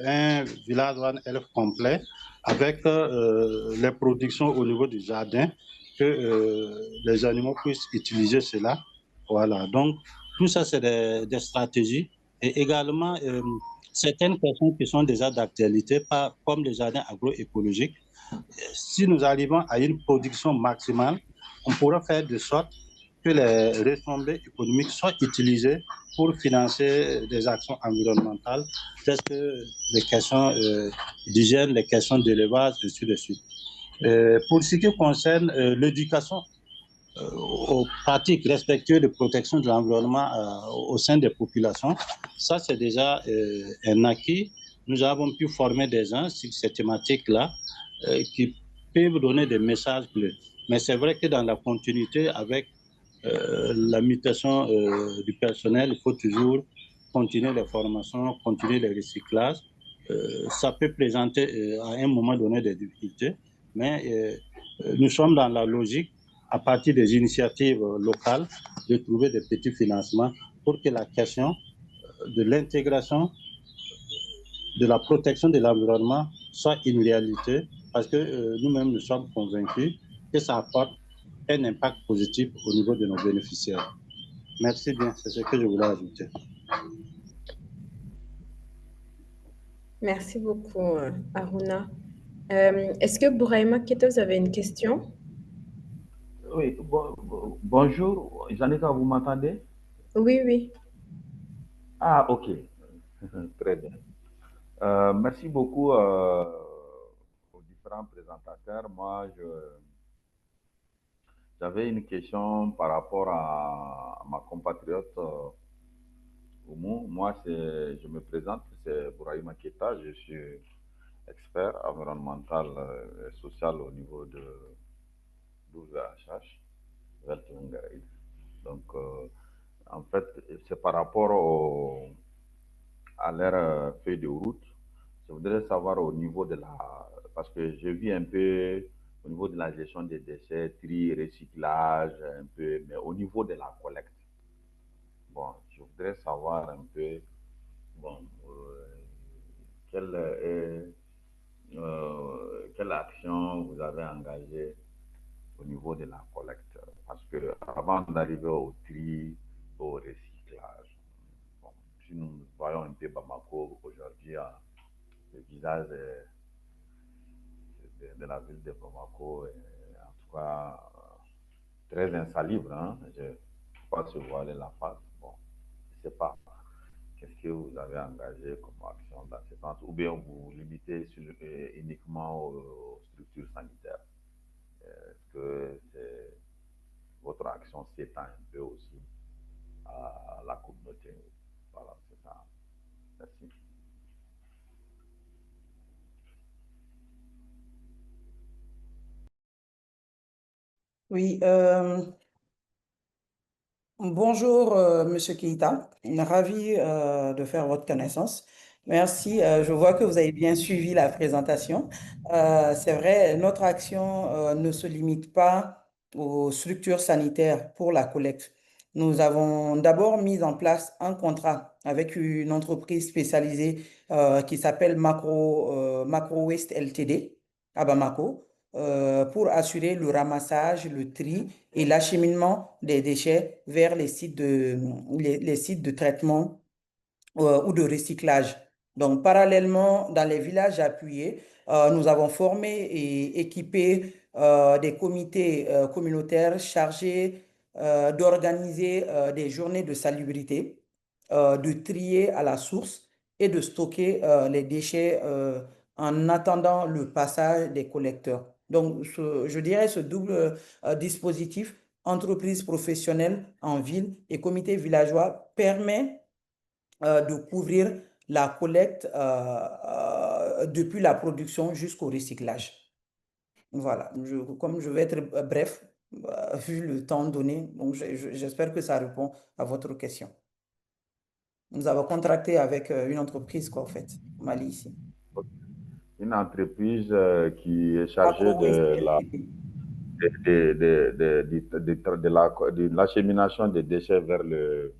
un village One Health complet avec les productions au niveau du jardin, que les animaux puissent utiliser cela. Voilà, donc tout ça, c'est des stratégies. Et également, certaines questions qui sont déjà d'actualité, comme les jardins agroécologiques. Si nous arrivons à une production maximale, on pourra faire de sorte que les retombées économiques soient utilisées pour financer des actions environnementales, telles que les questions d'hygiène, les questions d'élevage, et ainsi de suite. Pour ce qui concerne l'éducation aux pratiques respectueuses de protection de l'environnement au sein des populations, ça c'est déjà un acquis. Nous avons pu former des gens sur ces thématiques-là qui peuvent donner des messages clés. Mais c'est vrai que dans la continuité avec la mutation du personnel, il faut toujours continuer les formations, continuer les recyclages. Ça peut présenter à un moment donné des difficultés, mais nous sommes dans la logique, à partir des initiatives locales, de trouver des petits financements pour que la question de l'intégration, de la protection de l'environnement soit une réalité, parce que nous-mêmes, nous sommes convaincus que ça apporte un impact positif au niveau de nos bénéficiaires. Merci bien, c'est ce que je voulais ajouter. Merci beaucoup, Aruna. Est-ce que Bouraïma Keto, vous avez une question? Oui, bonjour. Janika, vous m'entendez? Oui, oui. Ah, ok. Très bien. Merci beaucoup aux différents présentateurs. Moi, j'avais une question par rapport à ma compatriote Oumou. Moi, je me présente, c'est Bouraïma Keta. Je suis expert environnemental et social au niveau de WHH, Weltwingeride. Donc, en fait, c'est par rapport à leur feuille de route. Je voudrais savoir au niveau de la... Parce que je vis un peu au niveau de la gestion des déchets, tri, recyclage, un peu, mais au niveau de la collecte. Bon, je voudrais savoir un peu, bon, quelle action vous avez engagée au niveau de la collecte. Parce que avant d'arriver au tri, au recyclage, bon, si nous voyons un peu Bamako aujourd'hui, le visage de la ville de Bamako est en tout cas très insalubre. Hein? Je ne peux pas se voiler la face. Bon, je ne sais pas. Qu'est-ce que vous avez engagé comme action dans ce sens? Ou bien vous limitez uniquement aux structures sanitaires? Est-ce que votre action s'étend un peu aussi à la communauté? Voilà, c'est ça. Merci. Oui, bonjour, Monsieur Keita. Ravi de faire votre connaissance. Merci. Je vois que vous avez bien suivi la présentation. C'est vrai, notre action ne se limite pas aux structures sanitaires pour la collecte. Nous avons d'abord mis en place un contrat avec une entreprise spécialisée qui s'appelle Macro Waste LTD à Bamako pour assurer le ramassage, le tri et l'acheminement des déchets vers les sites de traitement ou de recyclage. Donc, parallèlement, dans les villages appuyés, nous avons formé et équipé des comités communautaires chargés d'organiser des journées de salubrité, de trier à la source et de stocker les déchets en attendant le passage des collecteurs. Donc, je dirais ce double dispositif, entreprise professionnelle en ville et comité villageois, permet de couvrir la collecte depuis la production jusqu'au recyclage. Voilà, comme je vais être bref, vu le temps donné, donc j'espère que ça répond à votre question. Nous avons contracté avec une entreprise, quoi, en fait, au Mali, ici. Une entreprise qui est chargée de l'achémination des déchets vers les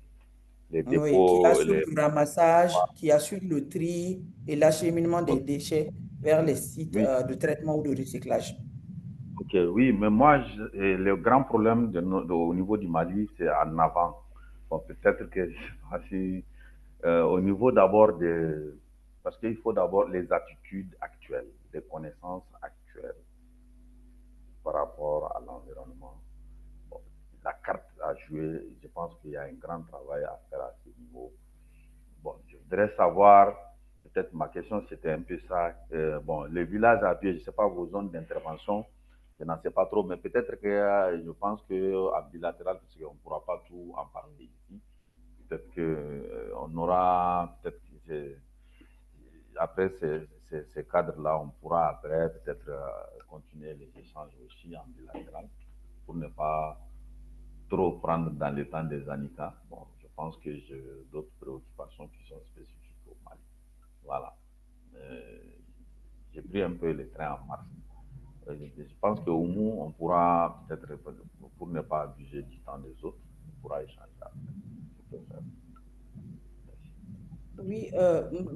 Oui, qui dépôts. assure le ramassage, qui assure le tri et l'acheminement des déchets vers les sites Oui, de traitement ou de recyclage. ok, oui, mais moi, le grand problème au niveau du Mali, c'est en avant. Bon, peut-être que au niveau d'abord parce qu'il faut d'abord les attitudes actuelles, les connaissances actuelles par rapport à l'environnement. Bon, la carte à jouer, je pense qu'il y a un grand travail à faire à ce niveau. Bon, je voudrais savoir, peut-être ma question c'était un peu ça. Bon, les villages à pied, je ne sais pas vos zones d'intervention, je n'en sais pas trop, mais peut-être que je pense qu'en bilatéral, parce qu'on ne pourra pas tout en parler ici, peut-être qu'on aura, peut-être après ces cadres-là, on pourra après peut-être continuer les échanges aussi en bilatéral pour ne pas trop prendre dans le temps des Annika. Bon, je pense que j'ai d'autres préoccupations qui sont spécifiques au Mali. Voilà. J'ai pris un peu le train en mars. Je pense qu'au moins, on pourra peut-être, pour ne pas abuser du temps des autres, on pourra échanger après. Oui,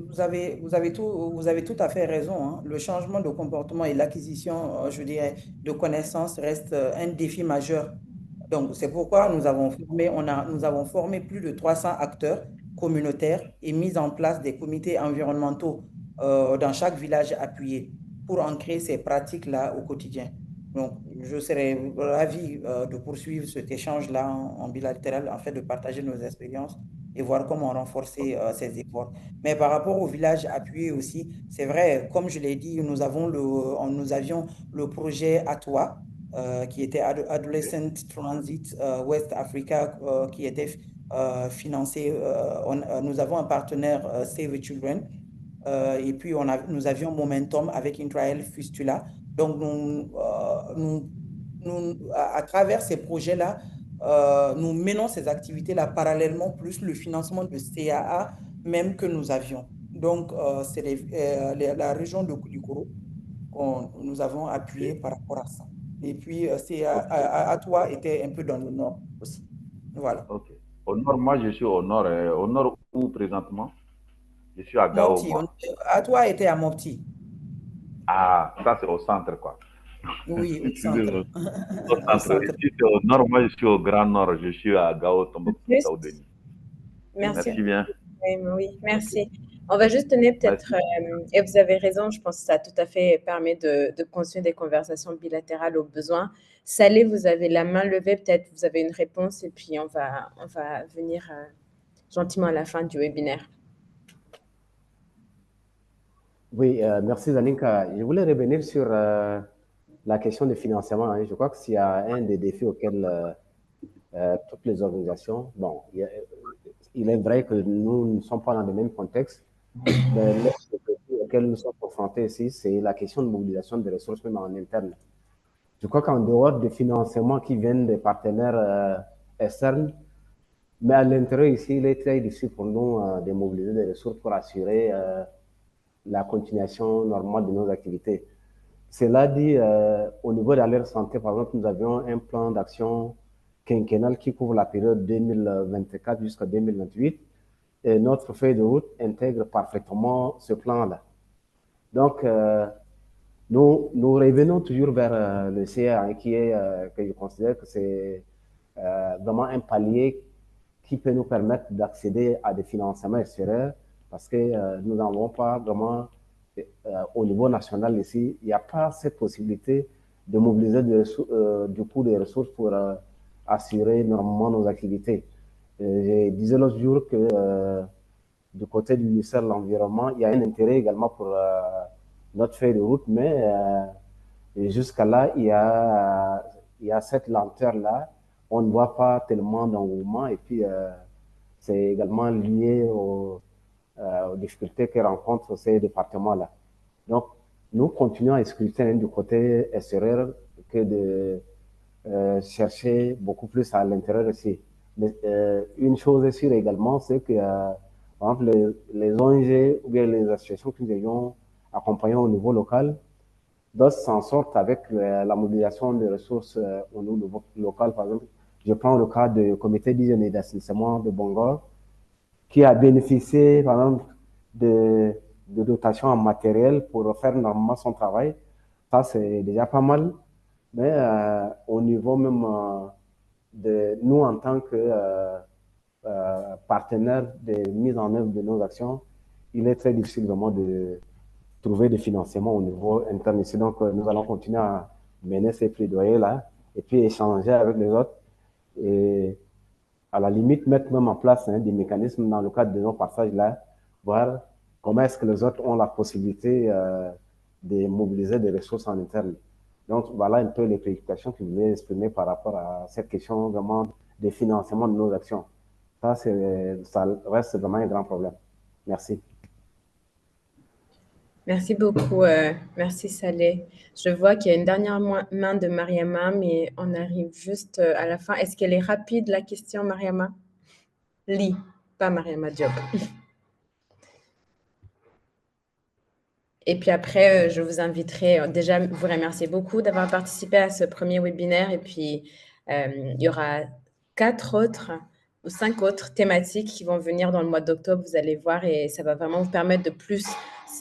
vous avez tout à fait raison, hein. Le changement de comportement et l'acquisition, je dirais, de connaissances reste un défi majeur. Donc, c'est pourquoi nous avons formé plus de 300 acteurs communautaires et mis en place des comités environnementaux dans chaque village appuyé pour ancrer ces pratiques-là au quotidien. Donc, je serais ravi de poursuivre cet échange-là en bilatéral, en fait, de partager nos expériences et voir comment renforcer ces efforts. Mais par rapport au village appuyé aussi, c'est vrai, comme je l'ai dit, nous avions le projet ATOA, qui était Adolescent Transit West Africa, qui était financé. Nous avons un partenaire, Save the Children, et puis nous avions Momentum avec Intrael Fistula. Donc, à travers ces projets-là, nous menons ces activités-là parallèlement, plus le financement de CAA même que nous avions. Donc, c'est la région de Koulikoro que nous avons appuyé par rapport à ça. Et puis, à toi était un peu dans le nord aussi. Voilà. Ok. Au nord, moi, je suis au nord. Au nord où présentement? Je suis à Gao, Mopti. moi. À toi était à Mopti. Ah, ça, c'est au centre, quoi. Oui, au centre. Excusez-moi. Au Au centre. centre. Ici, c'est au nord. Moi, je suis au grand nord. Je suis à Gao, Tombouctou, Juste, Saoudeni. merci. Merci bien. Oui, merci. On va juste donner peut-être, et vous avez raison, je pense que ça tout à fait permet de continuer des conversations bilatérales au besoin. Salé, vous avez la main levée, peut-être vous avez une réponse et puis on va venir gentiment à la fin du webinaire. Oui, merci Zaninka. Je voulais revenir sur la question du financement, hein. Je crois que s'il y a un des défis auxquels toutes les organisations, bon, il est vrai que nous ne sommes pas dans le même contexte, mais le défi auquel nous sommes confrontés ici, c'est la question de mobilisation des ressources même en interne. Je crois qu'en dehors des financements qui viennent des partenaires externes, mais à l'intérieur ici, il est très difficile pour nous de mobiliser des ressources pour assurer la continuation normale de nos activités. Cela dit, au niveau de l'alerte santé, par exemple, nous avions un plan d'action quinquennal qui couvre la période 2024 jusqu'à 2028 et notre feuille de route intègre parfaitement ce plan-là. Donc, nous revenons toujours vers le CA qui est, que je considère que c'est vraiment un palier qui peut nous permettre d'accéder à des financements extérieurs parce que nous n'avons pas vraiment, au niveau national ici, il n'y a pas cette possibilité de mobiliser du coup des ressources pour assurer normalement nos activités. Je disais l'autre jour que du côté du ministère de l'Environnement, il y a un intérêt également pour notre feuille de route, mais Et jusqu'à là, il y a cette lenteur-là. On ne voit pas tellement d'engouement. Et puis, c'est également lié aux difficultés que rencontrent ces départements-là. Donc, nous continuons à scruter du côté extérieur que de chercher beaucoup plus à l'intérieur aussi. Mais une chose est sûre également, c'est que, par exemple, les ONG ou bien les associations que nous ayons accompagnées au niveau local, d'autres s'en sortent avec la mobilisation des ressources au niveau local. Par exemple, je prends le cas du comité d'hygiène et d'assainissement de Bangor, qui a bénéficié, par exemple, de dotations en matériel pour faire normalement son travail. Ça, c'est déjà pas mal. Mais au niveau même de nous, en tant que partenaires de mise en œuvre de nos actions, il est très difficile vraiment de trouver des financements au niveau interne ici. Donc, nous allons continuer à mener ces plaidoyers-là et puis échanger avec les autres et à la limite mettre même en place des mécanismes dans le cadre de nos passages-là, voir comment est-ce que les autres ont la possibilité de mobiliser des ressources en interne. Donc, voilà un peu les préoccupations que je voulais exprimer par rapport à cette question vraiment de financement de nos actions. Ça reste vraiment un grand problème. Merci. Merci beaucoup. Merci Saleh. Je vois qu'il y a une dernière main de Mariama, mais on arrive juste à la fin. Est-ce qu'elle est rapide, la question, Mariama? Lis, pas Mariama Diop. Et puis après, je vous inviterai déjà vous remercier beaucoup d'avoir participé à ce premier webinaire. Et puis, il y aura 4 autres ou 5 autres thématiques qui vont venir dans le mois d'octobre. Vous allez voir et ça va vraiment vous permettre de plus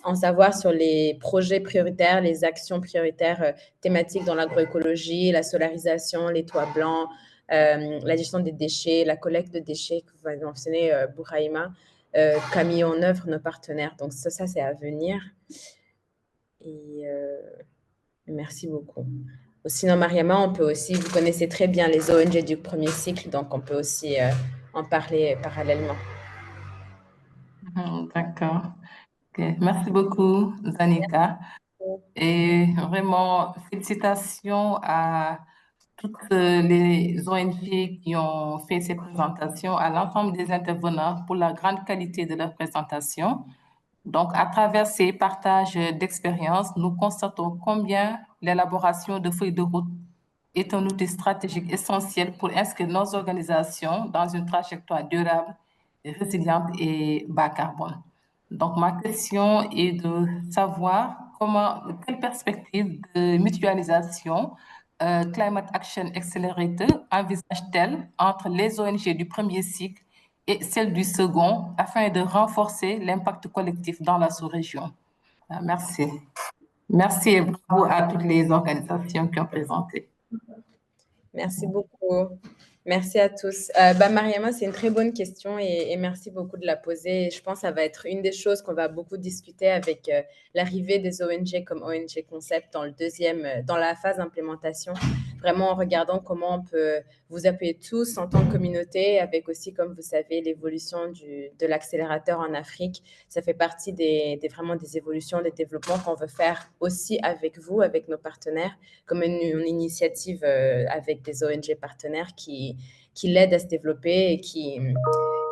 en savoir sur les projets prioritaires, les actions prioritaires thématiques dans l'agroécologie, la solarisation, les toits blancs, la gestion des déchets, la collecte de déchets que vous avez mentionné, Bouraïma, qu'a mis en œuvre nos partenaires. Donc ça c'est à venir. Et merci beaucoup. Sinon, Mariama, on peut aussi, vous connaissez très bien les ONG du premier cycle, donc on peut aussi en parler parallèlement. D'accord. Okay. Merci beaucoup, Zanika. Et vraiment, félicitations à toutes les ONG qui ont fait ces présentations, à l'ensemble des intervenants pour la grande qualité de leur présentation. Donc, à travers ces partages d'expériences, nous constatons combien l'élaboration de feuilles de route est un outil stratégique essentiel pour inscrire nos organisations dans une trajectoire durable, résiliente et bas carbone. Donc, ma question est de savoir quelle perspective de mutualisation Climate Action Accelerator envisage-t-elle entre les ONG du premier cycle et celle du second afin de renforcer l'impact collectif dans la sous-région? Merci. Merci et bravo à toutes les organisations qui ont présenté. Merci beaucoup. Merci à tous. Mariama, c'est une très bonne question et merci beaucoup de la poser. Et je pense que ça va être une des choses qu'on va beaucoup discuter avec l'arrivée des ONG comme ONG Concept dans la phase d'implémentation, vraiment en regardant comment on peut vous appuyer tous en tant que communauté, avec aussi, comme vous savez, l'évolution de l'accélérateur en Afrique. Ça fait partie vraiment des évolutions, des développements qu'on veut faire aussi avec vous, avec nos partenaires, comme une initiative avec des ONG partenaires qui l'aident à se développer et qui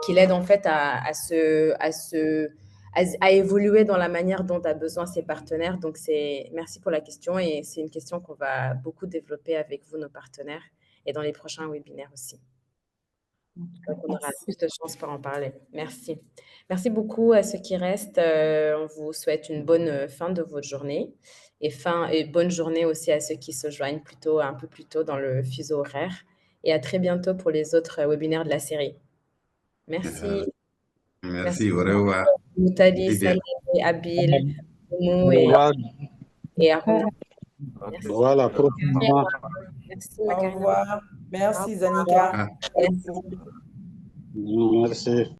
l'aident en fait à évoluer dans la manière dont a besoin ses partenaires. Donc, merci pour la question et c'est une question qu'on va beaucoup développer avec vous, nos partenaires, et dans les prochains webinaires aussi. Donc, on aura plus de chance pour en parler. Merci. Merci beaucoup à ceux qui restent. On vous souhaite une bonne fin de votre journée et bonne journée aussi à ceux qui se joignent un peu plus tôt dans le fuseau horaire. Et à très bientôt pour les autres webinaires de la série. Merci. Merci, au revoir. Moutali, Saleh, Abil, Moumou et Aruna. Merci. Voilà, Merci, Au revoir. Merci, Zanika. Merci. Merci.